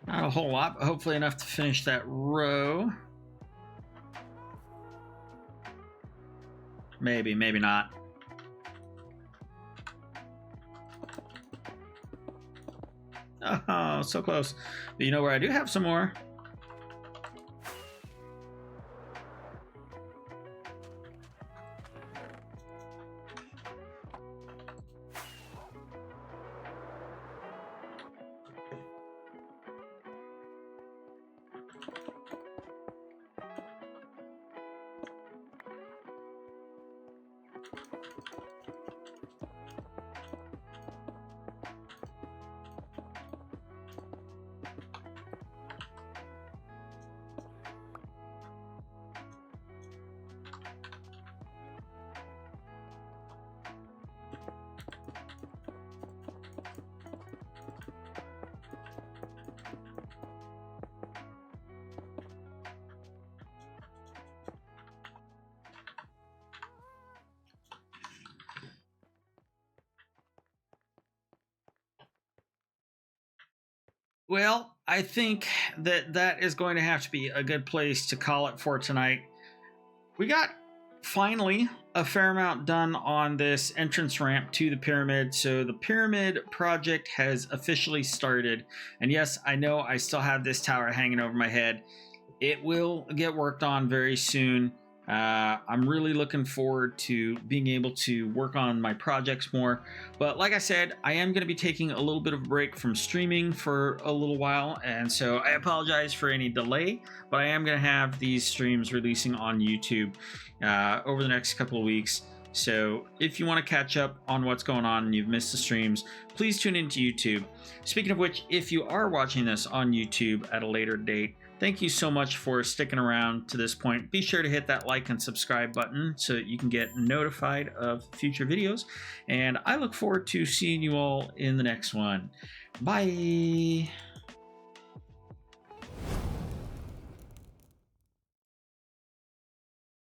Not a whole lot, but hopefully enough to finish that row. Maybe, maybe not. Oh, so close. But you know where I do have some more? Well, I think that is going to have to be a good place to call it for tonight. We got finally a fair amount done on this entrance ramp to the pyramid. So the pyramid project has officially started. And yes, I know I still have this tower hanging over my head. It will get worked on very soon. I'm really looking forward to being able to work on my projects more. But like I said, I am going to be taking a little bit of a break from streaming for a little while. And so I apologize for any delay, but I am going to have these streams releasing on YouTube over the next couple of weeks. So if you want to catch up on what's going on and you've missed the streams, please tune into YouTube. Speaking of which, if you are watching this on YouTube at a later date, thank you so much for sticking around to this point. Be sure to hit that like and subscribe button so that you can get notified of future videos. And I look forward to seeing you all in the next one. Bye.